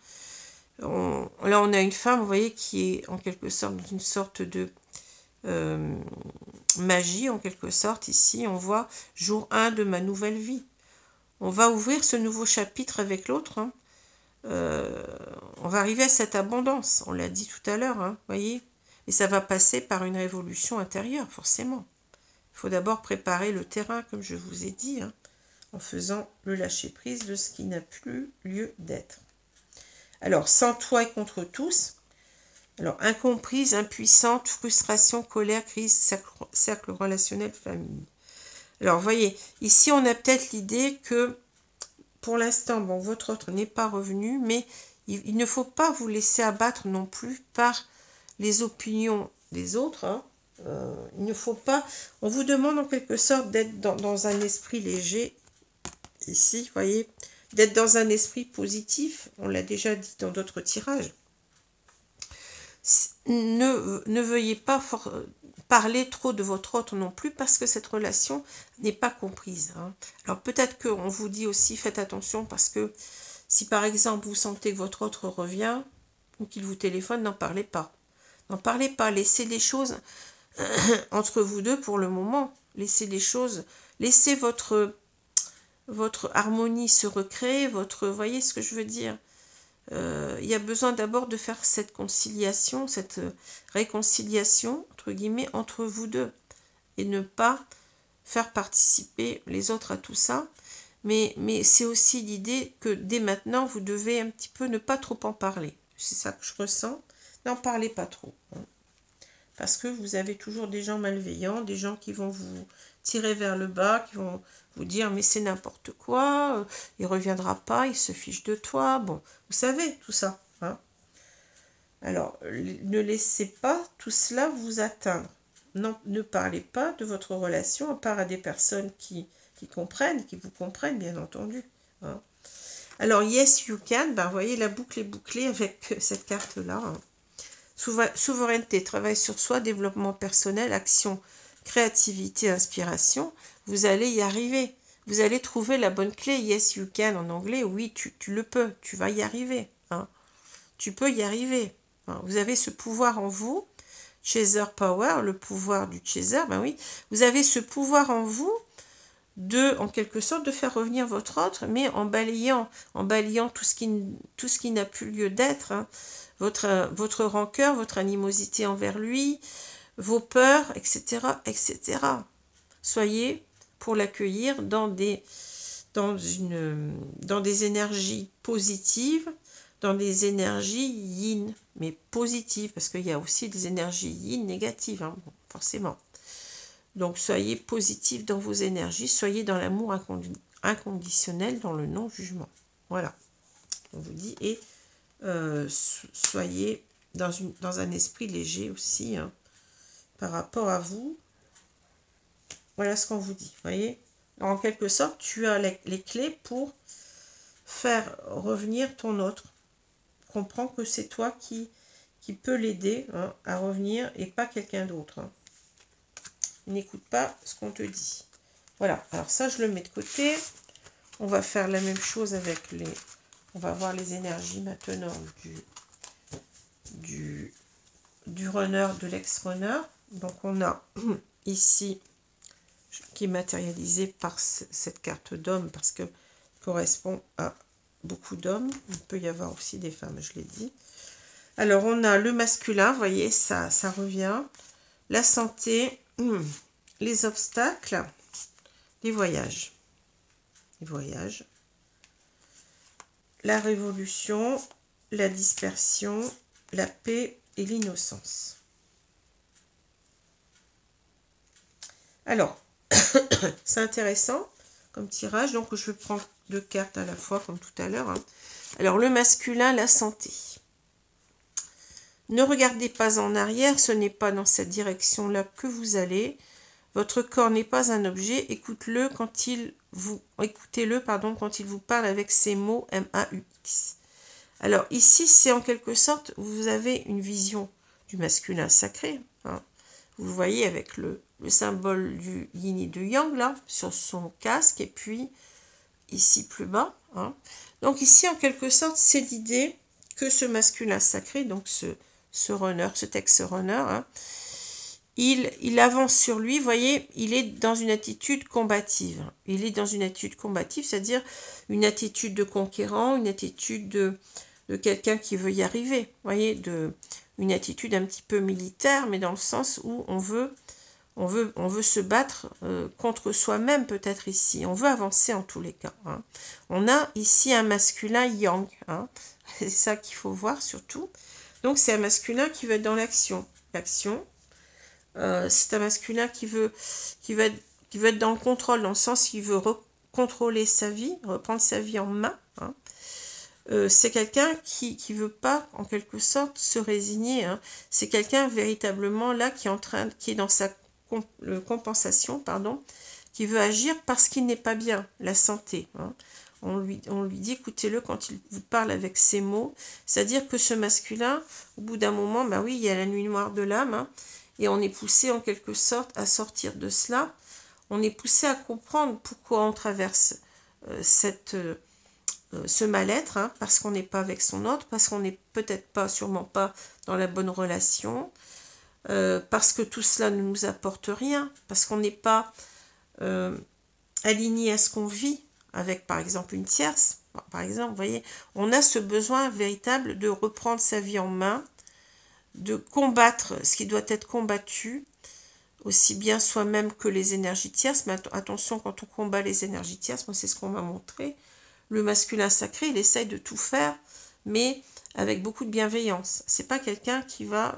Là, on a une femme, vous voyez, qui est en quelque sorte dans une sorte de magie, en quelque sorte. Ici, on voit jour 1 de ma nouvelle vie. On va ouvrir ce nouveau chapitre avec l'autre. Hein. On va arriver à cette abondance, on l'a dit tout à l'heure, hein, voyez. Et ça va passer par une révolution intérieure, forcément. Il faut d'abord préparer le terrain, comme je vous ai dit, hein, en faisant le lâcher-prise de ce qui n'a plus lieu d'être. Alors, sans toi et contre tous. Alors, incomprise, impuissante, frustration, colère, crise, cercle relationnel, famille. Alors, voyez, ici, on a peut-être l'idée que, pour l'instant, bon, votre autre n'est pas revenu, mais il ne faut pas vous laisser abattre non plus par les opinions des autres. Hein. Il ne faut pas... On vous demande en quelque sorte d'être dans un esprit léger, ici, voyez, d'être dans un esprit positif. On l'a déjà dit dans d'autres tirages. Ne veuillez pas parler trop de votre autre non plus parce que cette relation n'est pas comprise. Hein. Alors peut-être qu'on vous dit aussi, faites attention parce que si par exemple vous sentez que votre autre revient ou qu'il vous téléphone, n'en parlez pas. N'en parlez pas, laissez les choses entre vous deux pour le moment. Laissez les choses, laissez votre harmonie se recréer, voyez ce que je veux dire. Il y a besoin d'abord de faire cette conciliation, cette réconciliation, entre guillemets, entre vous deux. Et ne pas faire participer les autres à tout ça. Mais c'est aussi l'idée que dès maintenant, vous devez un petit peu ne pas trop en parler. C'est ça que je ressens. N'en parlez pas trop. Hein. Parce que vous avez toujours des gens malveillants, des gens qui vont vous tirer vers le bas, qui vont vous dire mais c'est n'importe quoi, il ne reviendra pas, il se fiche de toi. Bon, vous savez tout ça. Hein. Alors, ne laissez pas tout cela vous atteindre. Non, ne parlez pas de votre relation, à part à des personnes qui comprennent, qui vous comprennent, bien entendu. Hein. Alors, yes, you can, ben, vous voyez, la boucle est bouclée avec cette carte-là. Hein. Souveraineté, travail sur soi, développement personnel, action, créativité, inspiration. Vous allez y arriver. Vous allez trouver la bonne clé. Yes, you can en anglais. Oui, tu le peux. Tu vas y arriver. Hein. Tu peux y arriver. Hein. Vous avez ce pouvoir en vous. Chaser power, le pouvoir du chaser. Ben oui, vous avez ce pouvoir en vous en quelque sorte, de faire revenir votre autre, mais en balayant tout ce qui n'a plus lieu d'être. Hein. Votre rancœur, votre animosité envers lui, vos peurs, etc., etc. Soyez pour l'accueillir dans des énergies positives, dans des énergies yin, mais positives, parce qu'il y a aussi des énergies yin négatives, hein, forcément. Donc soyez positifs dans vos énergies, soyez dans l'amour inconditionnel, dans le non-jugement. Voilà, on vous dit, et soyez dans un esprit léger aussi, hein, par rapport à vous. Voilà ce qu'on vous dit, voyez. En quelque sorte, tu as les clés pour faire revenir ton autre. Comprends que c'est toi qui peut l'aider, hein, à revenir et pas quelqu'un d'autre. Hein. N'écoute pas ce qu'on te dit. Voilà, alors ça, je le mets de côté. On va faire la même chose avec on va voir les énergies maintenant du runner, de l'ex-runner. Donc, on a ici, qui est matérialisé par cette carte d'homme, parce que correspond à beaucoup d'hommes. Il peut y avoir aussi des femmes, je l'ai dit. Alors, on a le masculin, vous voyez, ça revient. La santé, les obstacles, les voyages. Les voyages. La révolution, la dispersion, la paix et l'innocence. Alors, c'est intéressant comme tirage, donc je vais prendre 2 cartes à la fois, comme tout à l'heure. Hein. Alors, le masculin, la santé. Ne regardez pas en arrière, ce n'est pas dans cette direction-là que vous allez. Votre corps n'est pas un objet, écoutez-le quand il vous parle avec ces mots MAUX. Alors ici, c'est en quelque sorte, vous avez une vision du masculin sacré. Hein. Vous voyez avec le symbole du yin et du yang, là, sur son casque, et puis ici plus bas. Hein. Donc ici, en quelque sorte, c'est l'idée que ce masculin sacré, donc ce runner, ce Texte-runner, hein, il avance sur lui, vous voyez, il est dans une attitude combative. Il est dans une attitude combative, c'est-à-dire une attitude de conquérant, une attitude de quelqu'un qui veut y arriver. Vous voyez, une attitude un petit peu militaire, mais dans le sens où on veut se battre contre soi-même peut-être ici. On veut avancer en tous les cas. Hein. On a ici un masculin yang. Hein. C'est ça qu'il faut voir surtout. Donc c'est un masculin qui veut être dans l'action. L'action. C'est un masculin qui veut être dans le contrôle, dans le sens qu'il veut contrôler sa vie, reprendre sa vie en main. Hein. C'est quelqu'un qui ne veut pas, en quelque sorte, se résigner. Hein. C'est quelqu'un véritablement là qui est dans sa compensation, pardon, qui veut agir parce qu'il n'est pas bien, la santé. Hein. On lui dit, écoutez-le quand il vous parle avec ces mots, c'est-à-dire que ce masculin, au bout d'un moment, bah oui, il y a la nuit noire de l'âme, hein, et on est poussé en quelque sorte à sortir de cela. On est poussé à comprendre pourquoi on traverse ce mal-être, hein, parce qu'on n'est pas avec son autre, parce qu'on n'est peut-être pas, sûrement pas dans la bonne relation, parce que tout cela ne nous apporte rien, parce qu'on n'est pas aligné à ce qu'on vit avec, par exemple, une tierce. Par exemple, vous voyez, on a ce besoin véritable de reprendre sa vie en main, de combattre ce qui doit être combattu, aussi bien soi-même que les énergies tierces. Mais attention, quand on combat les énergies tierces, moi c'est ce qu'on m'a montré, le masculin sacré, il essaye de tout faire, mais avec beaucoup de bienveillance. C'est pas quelqu'un qui va...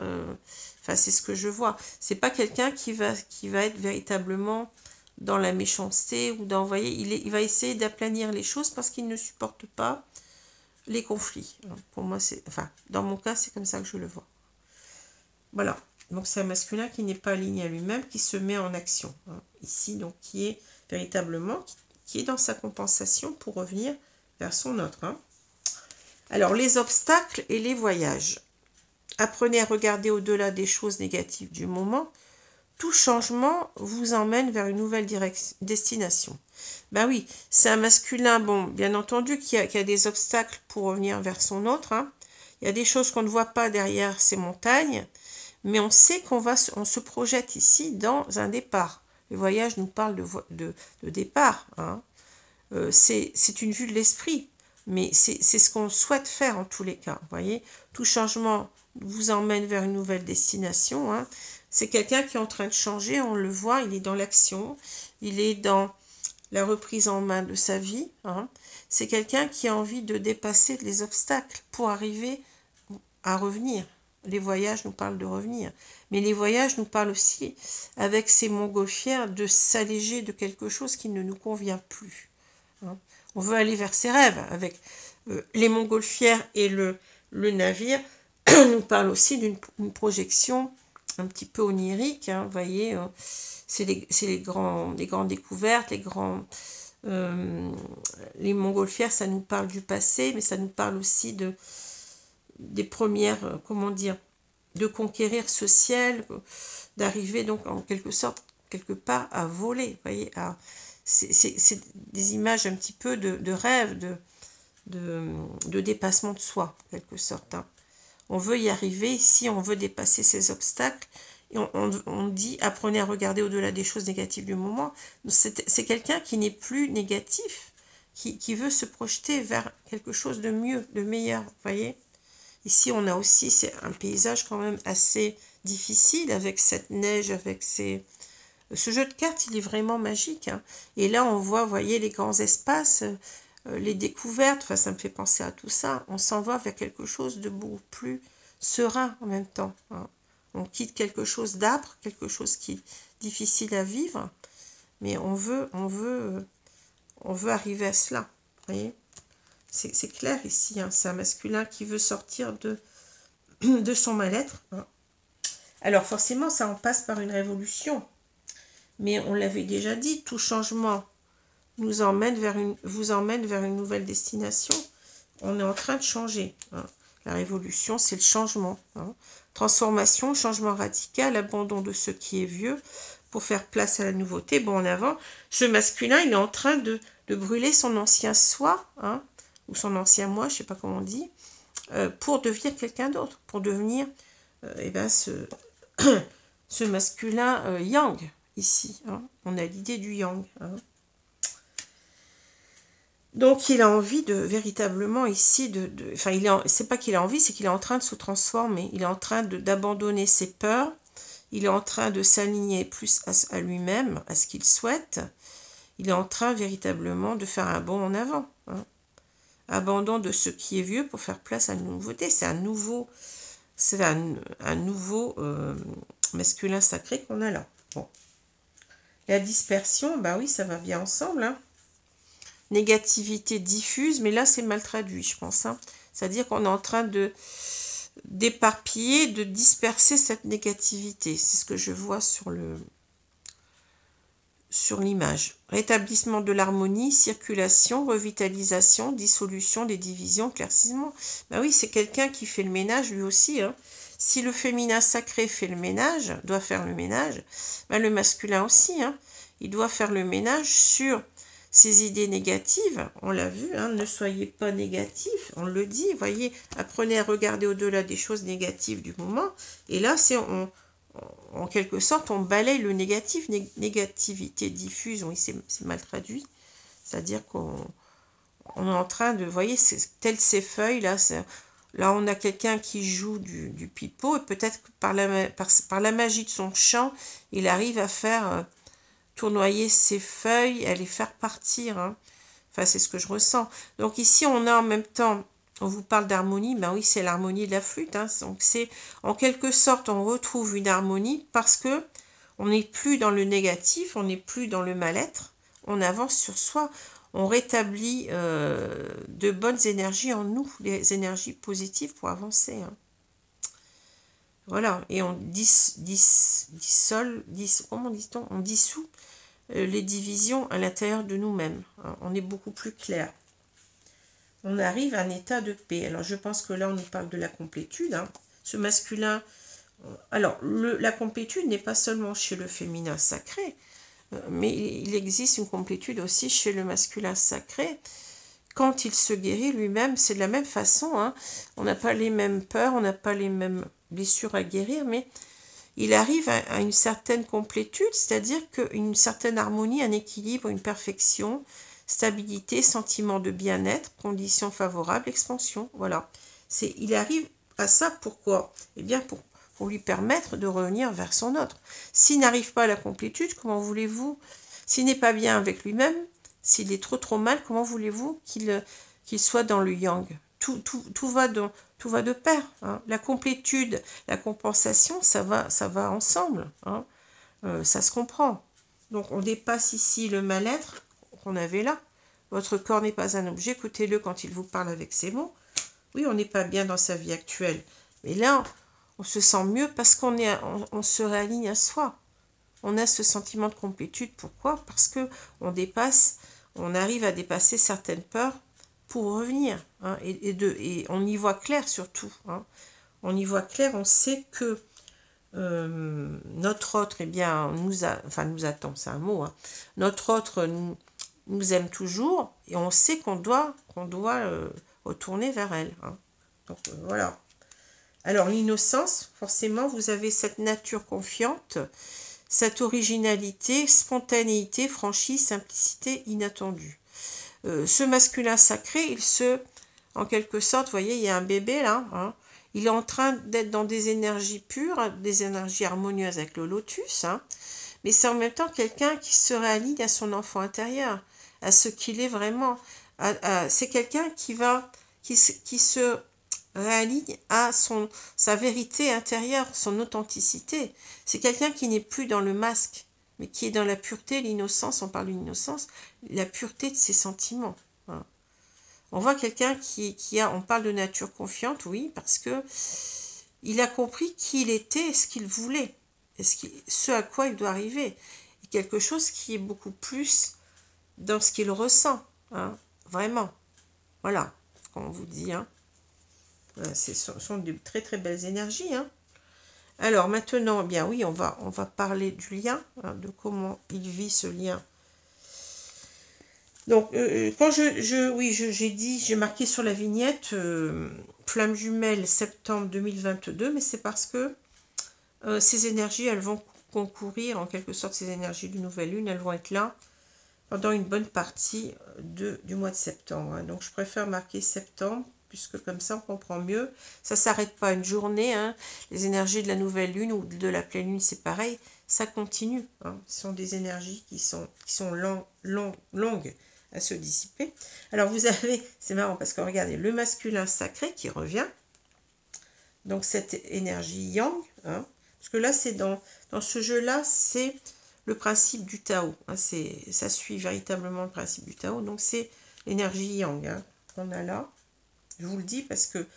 Enfin, c'est ce que je vois. C'est pas quelqu'un qui va être véritablement dans la méchanceté ou dans... Vous voyez, il va essayer d'aplanir les choses parce qu'il ne supporte pas les conflits. Alors, pour moi, c'est... Enfin, dans mon cas, c'est comme ça que je le vois. Voilà. Donc, c'est un masculin qui n'est pas aligné à lui-même, qui se met en action. Hein. Ici, donc, qui est véritablement... qui est dans sa compensation pour revenir vers son autre. Hein. Alors, les obstacles et les voyages. Apprenez à regarder au-delà des choses négatives du moment. Tout changement vous emmène vers une nouvelle destination. Ben oui, c'est un masculin, bon, bien entendu, qui a des obstacles pour revenir vers son autre. Hein. Il y a des choses qu'on ne voit pas derrière ces montagnes, mais on sait on se projette ici dans un départ. Le voyage nous parle de départ. Hein. C'est une vue de l'esprit, mais c'est ce qu'on souhaite faire en tous les cas. Vous voyez, tout changement vous emmène vers une nouvelle destination. Hein. C'est quelqu'un qui est en train de changer, on le voit, il est dans l'action, il est dans la reprise en main de sa vie. Hein. C'est quelqu'un qui a envie de dépasser les obstacles pour arriver à revenir. Les voyages nous parlent de revenir, mais les voyages nous parlent aussi, avec ces montgolfières, de s'alléger de quelque chose qui ne nous convient plus. Hein. On veut aller vers ses rêves, avec les montgolfières et le navire, nous parle aussi d'une projection un petit peu onirique. Hein, vous voyez, c'est les grandes découvertes, les montgolfières, ça nous parle du passé, mais ça nous parle aussi des premières, comment dire, de conquérir ce ciel, d'arriver donc en quelque sorte, quelque part, à voler. Vous voyez, c'est des images un petit peu de rêve, de dépassement de soi, en quelque sorte. Hein. On veut y arriver, ici on veut dépasser ces obstacles, et on dit apprenez à regarder au-delà des choses négatives du moment. C'est quelqu'un qui n'est plus négatif, qui veut se projeter vers quelque chose de mieux, de meilleur, vous voyez. Ici on a aussi, c'est un paysage quand même assez difficile, avec cette neige, avec ces... Ce jeu de cartes, il est vraiment magique. Hein. Et là on voit, vous voyez, les grands espaces... les découvertes, enfin, ça me fait penser à tout ça. On s'en va vers quelque chose de beaucoup plus serein en même temps. Hein. On quitte quelque chose d'âpre, quelque chose qui est difficile à vivre, mais on veut arriver à cela. Vous voyez, c'est clair ici. Hein. C'est un masculin qui veut sortir de son mal-être. Hein. Alors forcément, ça en passe par une révolution. Mais on l'avait déjà dit, tout changement vous emmène vers une nouvelle destination. on est en train de changer. Hein. La révolution, c'est le changement. Hein. Transformation, changement radical, abandon de ce qui est vieux pour faire place à la nouveauté. Bon, en avant, ce masculin, il est en train de brûler son ancien soi, hein, ou son ancien moi, je ne sais pas comment on dit, pour devenir quelqu'un d'autre, pour devenir ce masculin yang, ici. Hein. On a l'idée du yang. Hein. Donc, il a envie de véritablement ici, c'est pas qu'il a envie, c'est qu'il est en train de se transformer. Il est en train d'abandonner ses peurs. Il est en train de s'aligner plus à lui-même, à ce qu'il souhaite. Il est en train véritablement de faire un bond en avant. Hein. Abandon de ce qui est vieux pour faire place à la nouveauté. C'est un nouveau masculin sacré qu'on a là. Bon. La dispersion, bah oui, ça va bien ensemble. Hein. Négativité diffuse, mais là c'est mal traduit, je pense. Hein. C'est-à-dire qu'on est en train d'éparpiller, de disperser cette négativité. C'est ce que je vois sur l'image. Rétablissement de l'harmonie, circulation, revitalisation, dissolution des divisions, éclaircissement. Ben oui, c'est quelqu'un qui fait le ménage lui aussi. Hein. Si le féminin sacré fait le ménage, doit faire le ménage, ben le masculin aussi. Hein. Il doit faire le ménage sur ces idées négatives. On l'a vu, hein, ne soyez pas négatifs, on le dit, voyez, apprenez à regarder au-delà des choses négatives du moment. Et là, c'est en quelque sorte, on balaye le négatif, négativité diffuse, oui, c'est mal traduit. C'est-à-dire qu'on est en train de, vous voyez, telles ces feuilles, là, on a quelqu'un qui joue du pipeau, et peut-être que par la magie de son chant, il arrive à faire tournoyer ses feuilles, à les faire partir. Hein. Enfin, c'est ce que je ressens. Donc ici, on a en même temps, on vous parle d'harmonie, ben oui, c'est l'harmonie de la flûte. Hein. Donc c'est, en quelque sorte, on retrouve une harmonie parce que on n'est plus dans le négatif, on n'est plus dans le mal-être, on avance sur soi, on rétablit de bonnes énergies en nous, les énergies positives pour avancer. Hein. Voilà, et on on dissout les divisions à l'intérieur de nous-mêmes. Hein. On est beaucoup plus clair. On arrive à un état de paix. Alors, je pense que là, on nous parle de la complétude. Hein. Ce masculin... Alors, la complétude n'est pas seulement chez le féminin sacré, mais il existe une complétude aussi chez le masculin sacré. Quand il se guérit lui-même, c'est de la même façon. Hein. On n'a pas les mêmes peurs, on n'a pas les mêmes blessures à guérir, mais il arrive à une certaine complétude, c'est-à-dire qu'une certaine harmonie, un équilibre, une perfection, stabilité, sentiment de bien-être, conditions favorables, expansion. Voilà. Il arrive à ça, pourquoi? Eh bien, pour lui permettre de revenir vers son autre. S'il n'arrive pas à la complétude, comment voulez-vous? S'il n'est pas bien avec lui-même, s'il est trop mal, comment voulez-vous qu'il soit dans le yang? Tout va de pair. Hein. La complétude, la compensation, ça va ensemble. Hein. Ça se comprend. Donc, on dépasse ici le mal-être qu'on avait là. Votre corps n'est pas un objet. Écoutez-le quand il vous parle avec ces mots. Oui, on n'est pas bien dans sa vie actuelle. Mais là, on se sent mieux parce on se réaligne à soi. On a ce sentiment de complétude. Pourquoi? Parce on arrive à dépasser certaines peurs pour revenir. Hein, et on y voit clair surtout. Hein. On y voit clair, on sait que notre autre, eh bien, nous attend, c'est un mot. Hein. Notre autre nous aime toujours et on sait qu'on doit retourner vers elle. Hein. Donc voilà. Alors l'innocence, forcément, vous avez cette nature confiante, cette originalité, spontanéité, franchise, simplicité inattendue. Ce masculin sacré, en quelque sorte, vous voyez, il y a un bébé là, hein, il est en train d'être dans des énergies pures, des énergies harmonieuses avec le lotus, hein, mais c'est en même temps quelqu'un qui se réaligne à son enfant intérieur, à ce qu'il est vraiment. C'est quelqu'un qui se réaligne à sa vérité intérieure, son authenticité. C'est quelqu'un qui n'est plus dans le masque, mais qui est dans la pureté, l'innocence, on parle de l'innocence, la pureté de ses sentiments. Hein. On voit quelqu'un on parle de nature confiante, oui, parce que il a compris qui il était et ce qu'il voulait, et ce à quoi il doit arriver. Et quelque chose qui est beaucoup plus dans ce qu'il ressent, hein, vraiment. Voilà. comme on vous dit. Hein. Ce sont de très très belles énergies. Hein. Alors maintenant, eh bien oui, on va parler du lien, hein, de comment il vit ce lien. Donc, quand j'ai dit, j'ai marqué sur la vignette flamme jumelle septembre 2022, mais c'est parce que ces énergies, elles vont concourir, en quelque sorte, ces énergies de nouvelle lune, elles vont être là pendant une bonne partie du mois de septembre. Hein. Donc, je préfère marquer septembre, puisque comme ça, on comprend mieux. Ça ne s'arrête pas une journée. Hein. Les énergies de la nouvelle lune ou de la pleine lune, c'est pareil. Ça continue. Hein. Ce sont des énergies qui sont longues à se dissiper. Alors, vous avez, c'est marrant, parce que regardez, le masculin sacré qui revient. Donc, cette énergie yang, hein, parce que là, c'est dans ce jeu-là, c'est le principe du Tao. Hein, ça suit véritablement le principe du Tao. Donc, c'est l'énergie yang hein, qu'on a là. Je vous le dis parce que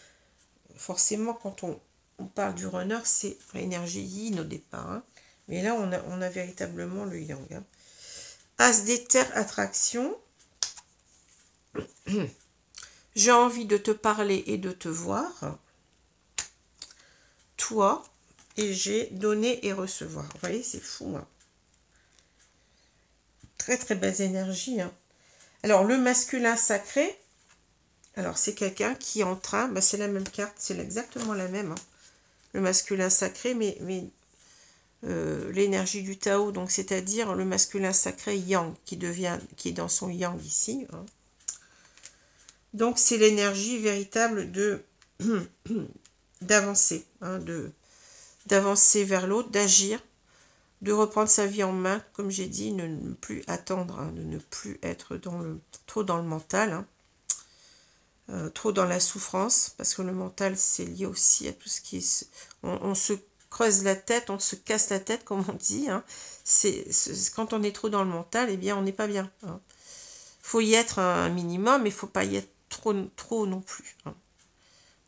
forcément, quand on parle du runner, c'est l'énergie yin au départ. Hein. Mais là, on a véritablement le yang. Hein. As d'éther, attraction. J'ai envie de te parler et de te voir. Toi, et j'ai donné et recevoir. Vous voyez, c'est fou. Hein. Très, très belles énergies. Hein. Alors, le masculin sacré, alors c'est quelqu'un qui est en train, bah, c'est la même carte, c'est exactement la même. Hein. Le masculin sacré, mais l'énergie du Tao, donc c'est-à-dire le masculin sacré yang, qui est dans son yang ici. Hein. Donc, c'est l'énergie véritable d'avancer, hein, d'avancer vers l'autre, d'agir, de reprendre sa vie en main, comme j'ai dit, de ne plus attendre, hein, de ne plus être trop dans le mental, hein, trop dans la souffrance, parce que le mental, c'est lié aussi à tout ce qui est... On se creuse la tête, on se casse la tête, comme on dit. Hein. Quand on est trop dans le mental, eh bien, on n'est pas bien. Hein. Faut y être un minimum, mais il ne faut pas y être trop non plus. Hein.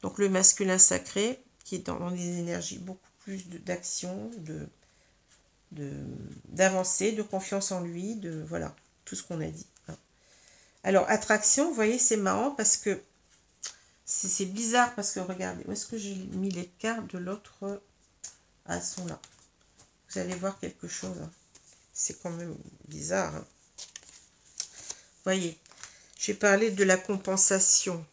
Donc, le masculin sacré, qui est dans des énergies beaucoup plus d'action, d'avancer, de confiance en lui, voilà, tout ce qu'on a dit. Hein. Alors, attraction, vous voyez, c'est marrant parce que c'est bizarre, parce que regardez, où est-ce que j'ai mis les cartes de l'autre? Ah, elles sont là. Vous allez voir quelque chose. Hein. C'est quand même bizarre. Hein. Voyez, j'ai parlé de la compensation,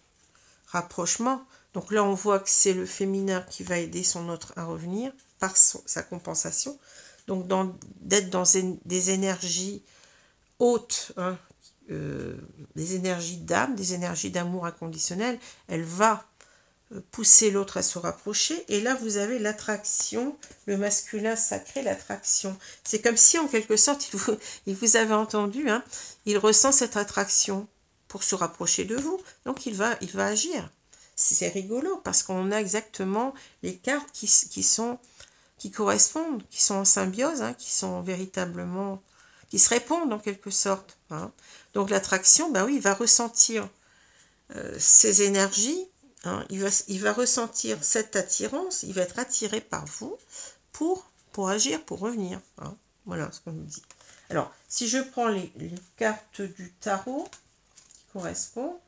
rapprochement. Donc là, on voit que c'est le féminin qui va aider son autre à revenir par sa compensation. Donc, d'être dans des énergies hautes, hein, des énergies d'âme, des énergies d'amour inconditionnel, elle va pousser l'autre à se rapprocher. Et là, vous avez l'attraction, le masculin sacré, l'attraction. C'est comme si, en quelque sorte, il vous avait entendu, hein, il ressent cette attraction pour se rapprocher de vous. Donc, il va agir. C'est rigolo, parce qu'on a exactement les cartes qui correspondent, qui sont en symbiose, hein, qui sont véritablement, qui se répondent en quelque sorte. Hein. Donc l'attraction, ben oui, il va ressentir ces énergies, hein, il va ressentir cette attirance, il va être attiré par vous pour agir, pour revenir. Hein. Voilà ce qu'on nous dit. Alors, si je prends les cartes du tarot qui correspondent,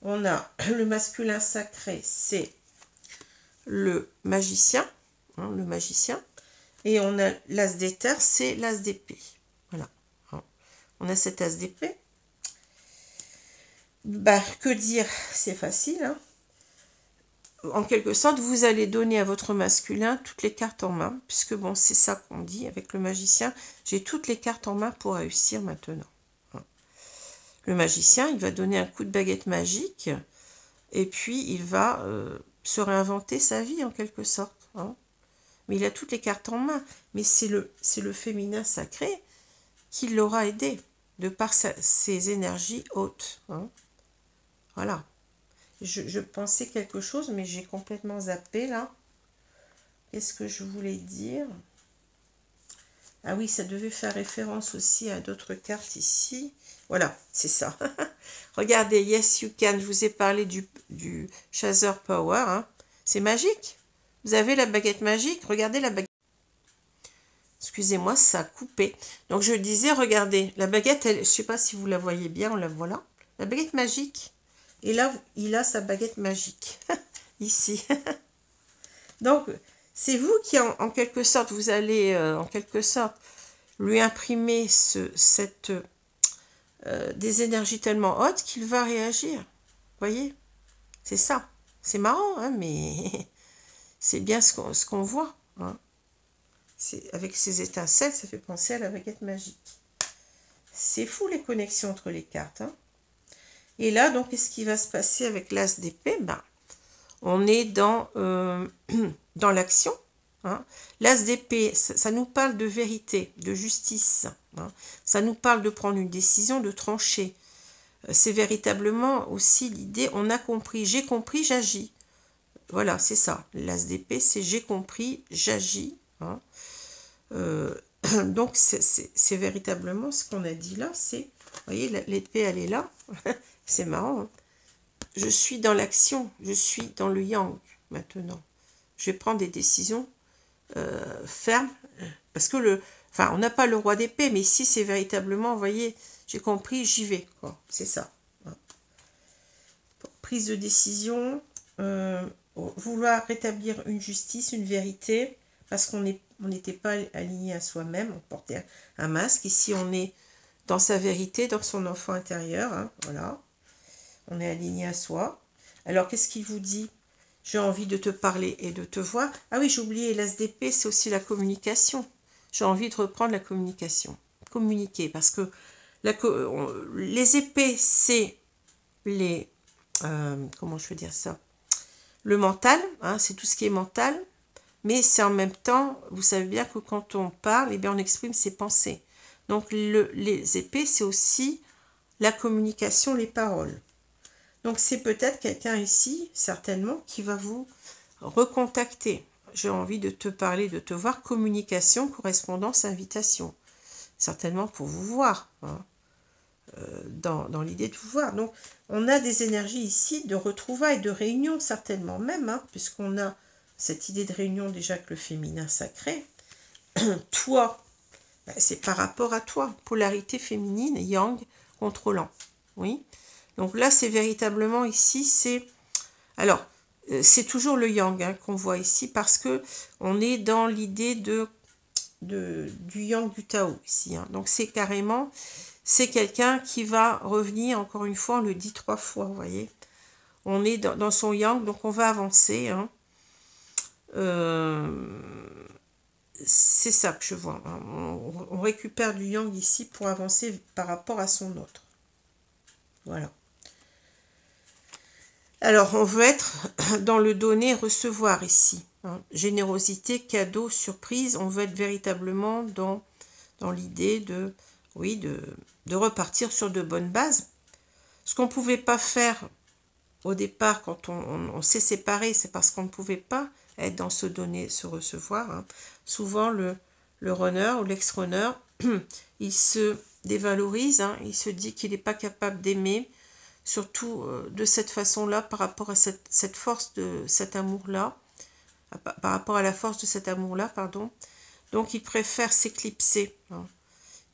on a le masculin sacré, c'est le magicien. Hein, le magicien, et on a l'as d'éther, c'est l'as d'épée. Voilà. Hein. On a cet as d'épée. Bah, que dire, c'est facile. Hein. En quelque sorte, vous allez donner à votre masculin toutes les cartes en main, puisque bon, c'est ça qu'on dit avec le magicien. J'ai toutes les cartes en main pour réussir maintenant. Hein. Le magicien, il va donner un coup de baguette magique, et puis il va se réinventer sa vie en quelque sorte. Hein. Mais il a toutes les cartes en main. Mais c'est le féminin sacré qui l'aura aidé, de par ses énergies hautes. Hein. Voilà. Je pensais quelque chose, mais j'ai complètement zappé, là. Qu'est-ce que je voulais dire? Ah oui, ça devait faire référence aussi à d'autres cartes ici. Voilà, c'est ça. Regardez, Yes You Can, je vous ai parlé du Chaser Power. Hein. C'est magique. Vous avez la baguette magique, regardez la baguette. Excusez-moi, ça a coupé. Donc je disais, regardez, la baguette, je ne sais pas si vous la voyez bien, on la voit là. La baguette magique, Et là, il a sa baguette magique, ici. Donc, c'est vous qui, en quelque sorte, vous allez, en quelque sorte, lui imprimer des énergies tellement hautes qu'il va réagir. Vous voyez? C'est ça. C'est marrant, hein, mais c'est bien ce qu'on voit. Hein. Avec ces étincelles, ça fait penser à la baguette magique. C'est fou les connexions entre les cartes. Hein. Et là, donc, qu'est-ce qui va se passer avec l'as d'épée? Ben, on est dans, dans l'action. Hein. L'as d'épée, ça nous parle de vérité, de justice. Hein. Ça nous parle de prendre une décision, de trancher. C'est véritablement aussi l'idée, on a compris, j'ai compris, j'agis. Voilà, c'est ça. L'as d'épée, c'est j'ai compris, j'agis. Hein. Donc, c'est véritablement ce qu'on a dit là. C'est, vous voyez, l'épée, elle est là. C'est marrant. Hein. Je suis dans l'action. Je suis dans le yang maintenant. Je vais prendre des décisions fermes. Parce que enfin, on n'a pas le roi d'épée, mais ici, c'est véritablement, vous voyez, j'ai compris, j'y vais. C'est ça. Hein. Prise de décision. Vouloir rétablir une justice, une vérité, parce qu'on n'était pas aligné à soi-même, on portait un masque. Ici, on est dans sa vérité, dans son enfant intérieur. Hein, voilà. On est aligné à soi. Alors, qu'est-ce qu'il vous dit? J'ai envie de te parler et de te voir. Ah oui, j'ai oublié, l'as d'épée, c'est aussi la communication. J'ai envie de reprendre la communication. Communiquer, parce que les épées, c'est les... comment je veux dire ça? Le mental, hein, c'est tout ce qui est mental, mais c'est en même temps, vous savez bien que quand on parle, eh bien, on exprime ses pensées. Donc, les épées, c'est aussi la communication, les paroles. Donc, c'est peut-être quelqu'un ici, certainement, qui va vous recontacter. J'ai envie de te parler, de te voir. Communication, correspondance, invitation. Certainement pour vous voir. Hein. Dans l'idée de vous voir. Donc, on a des énergies ici de retrouvailles, de réunion, certainement même, hein, puisqu'on a cette idée de réunion déjà que le féminin sacré. Toi, ben, c'est par rapport à toi. Polarité féminine, yang, contrôlant. Oui. Donc là, c'est véritablement ici, c'est... Alors, c'est toujours le yang hein, qu'on voit ici, parce que on est dans l'idée du yang du Tao, ici. Hein. Donc, c'est carrément... C'est quelqu'un qui va revenir, encore une fois, on le dit 3 fois, vous voyez. On est dans son yang, donc on va avancer. Hein. C'est ça que je vois. Hein. On récupère du yang ici pour avancer par rapport à son autre. Voilà. Alors, on veut être dans le donner-recevoir ici. Hein. Générosité, cadeau, surprise. On veut être véritablement dans l'idée de... Oui, de repartir sur de bonnes bases. Ce qu'on ne pouvait pas faire au départ quand on s'est séparé, c'est parce qu'on ne pouvait pas être dans ce donner, ce recevoir. Hein. Souvent, le runner ou l'ex-runner, il se dévalorise, hein, il se dit qu'il n'est pas capable d'aimer, surtout de cette façon-là, par rapport à cette force de cet amour-là, par rapport à la force de cet amour-là, pardon. Donc, il préfère s'éclipser. Hein.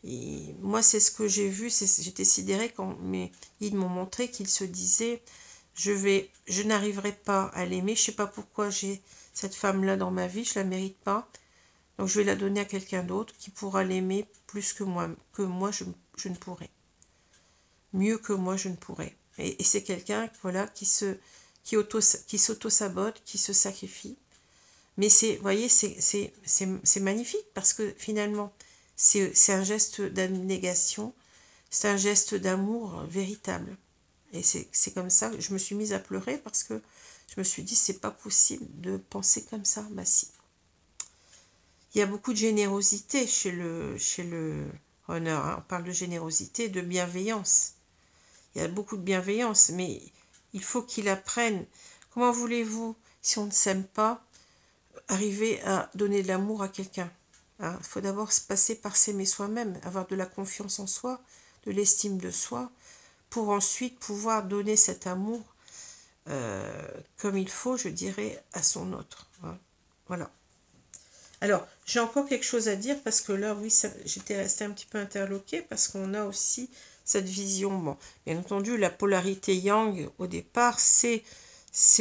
Et moi, c'est ce que j'ai vu, j'étais sidérée quand mes guides m'ont montré qu'il se disait je n'arriverai pas à l'aimer, je ne sais pas pourquoi j'ai cette femme-là dans ma vie, je ne la mérite pas, donc je vais la donner à quelqu'un d'autre qui pourra l'aimer plus que moi je ne pourrai. Mieux que moi, je ne pourrai. Et c'est quelqu'un voilà, qui s'auto-sabote, qui se sacrifie. Mais vous voyez, c'est magnifique parce que finalement, c'est un geste d'abnégation, c'est un geste d'amour véritable. Et c'est comme ça que je me suis mise à pleurer parce que je me suis dit, c'est pas possible de penser comme ça. Bah si. Il y a beaucoup de générosité chez le runner. Hein. On parle de générosité, de bienveillance. Il y a beaucoup de bienveillance, mais il faut qu'il apprenne. Comment voulez-vous, si on ne s'aime pas, arriver à donner de l'amour à quelqu'un? Il faut d'abord se passer par s'aimer soi-même, avoir de la confiance en soi, de l'estime de soi, pour ensuite pouvoir donner cet amour comme il faut, je dirais, à son autre. Hein. Voilà. Alors, j'ai encore quelque chose à dire, parce que là, oui, j'étais restée un petit peu interloquée, parce qu'on a aussi cette vision. Bon, bien entendu, la polarité yang, au départ, c'est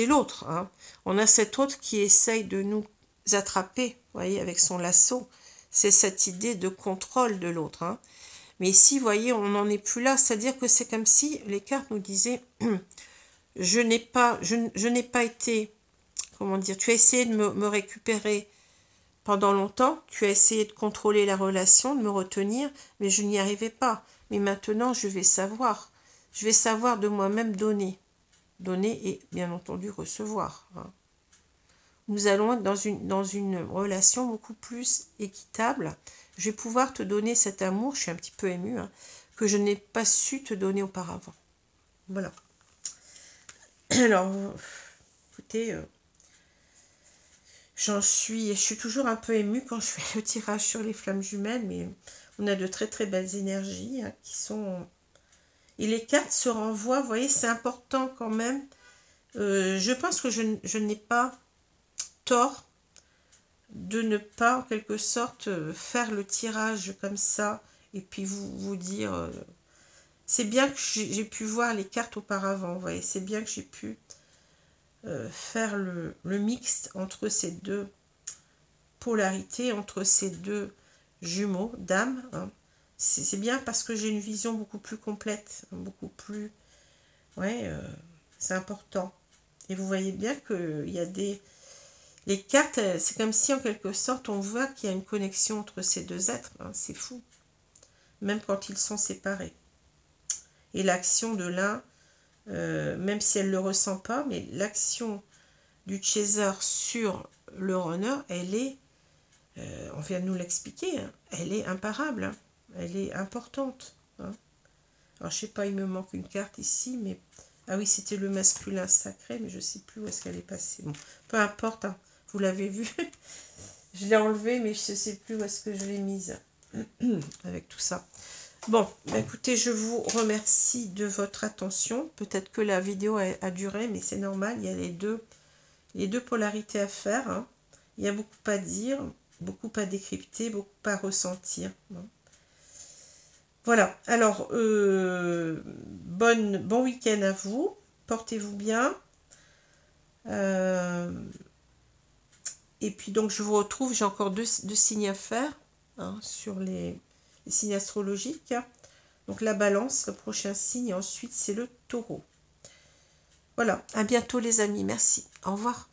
l'autre. Hein. On a cet autre qui essaye de nous attraper, vous voyez, avec son lasso. C'est cette idée de contrôle de l'autre. Hein. Mais ici, vous voyez, on n'en est plus là. C'est-à-dire que c'est comme si les cartes nous disaient je n'ai pas été, comment dire, tu as essayé de me récupérer pendant longtemps, tu as essayé de contrôler la relation, de me retenir, mais je n'y arrivais pas. Mais maintenant, je vais savoir de moi-même donner. Donner et, bien entendu, recevoir. Hein. Nous allons être dans une relation beaucoup plus équitable. Je vais pouvoir te donner cet amour, je suis un petit peu émue, hein, que je n'ai pas su te donner auparavant. Voilà. Alors, écoutez, je suis toujours un peu émue quand je fais le tirage sur les flammes jumelles, mais on a de très très belles énergies hein, qui sont... Et les cartes se renvoient, vous voyez, c'est important quand même. Je pense que je n'ai pas tort de ne pas, en quelque sorte, faire le tirage comme ça, et puis vous dire... c'est bien que j'ai pu voir les cartes auparavant, vous voyez, c'est bien que j'ai pu faire le mixte entre ces deux polarités, entre ces deux jumeaux d'âme. Hein. C'est bien parce que j'ai une vision beaucoup plus complète, beaucoup plus... Ouais, c'est important. Et vous voyez bien qu'il y a des... Les cartes, c'est comme si en quelque sorte on voit qu'il y a une connexion entre ces deux êtres. Hein. C'est fou. Même quand ils sont séparés. Et l'action de l'un, même si elle ne le ressent pas, mais l'action du chaser sur le runner, elle est, on vient de nous l'expliquer, hein, elle est imparable, hein, elle est importante. Hein. Alors je sais pas, il me manque une carte ici, mais... Ah oui, c'était le masculin sacré, mais je ne sais plus où est-ce qu'elle est passée. Bon, peu importe, hein, vous l'avez vu. Je l'ai enlevée, mais je ne sais plus où est-ce que je l'ai mise avec tout ça. Bon, bah écoutez, je vous remercie de votre attention. Peut-être que la vidéo a duré, mais c'est normal, il y a les deux polarités à faire. Hein. Il y a beaucoup à dire, beaucoup à décrypter, beaucoup à ressentir. Hein. Voilà, alors, bon week-end à vous, portez-vous bien. Et puis donc je vous retrouve, j'ai encore deux signes à faire hein, sur les signes astrologiques. Donc la balance, le prochain signe, et ensuite c'est le taureau. Voilà, à bientôt les amis, merci, au revoir.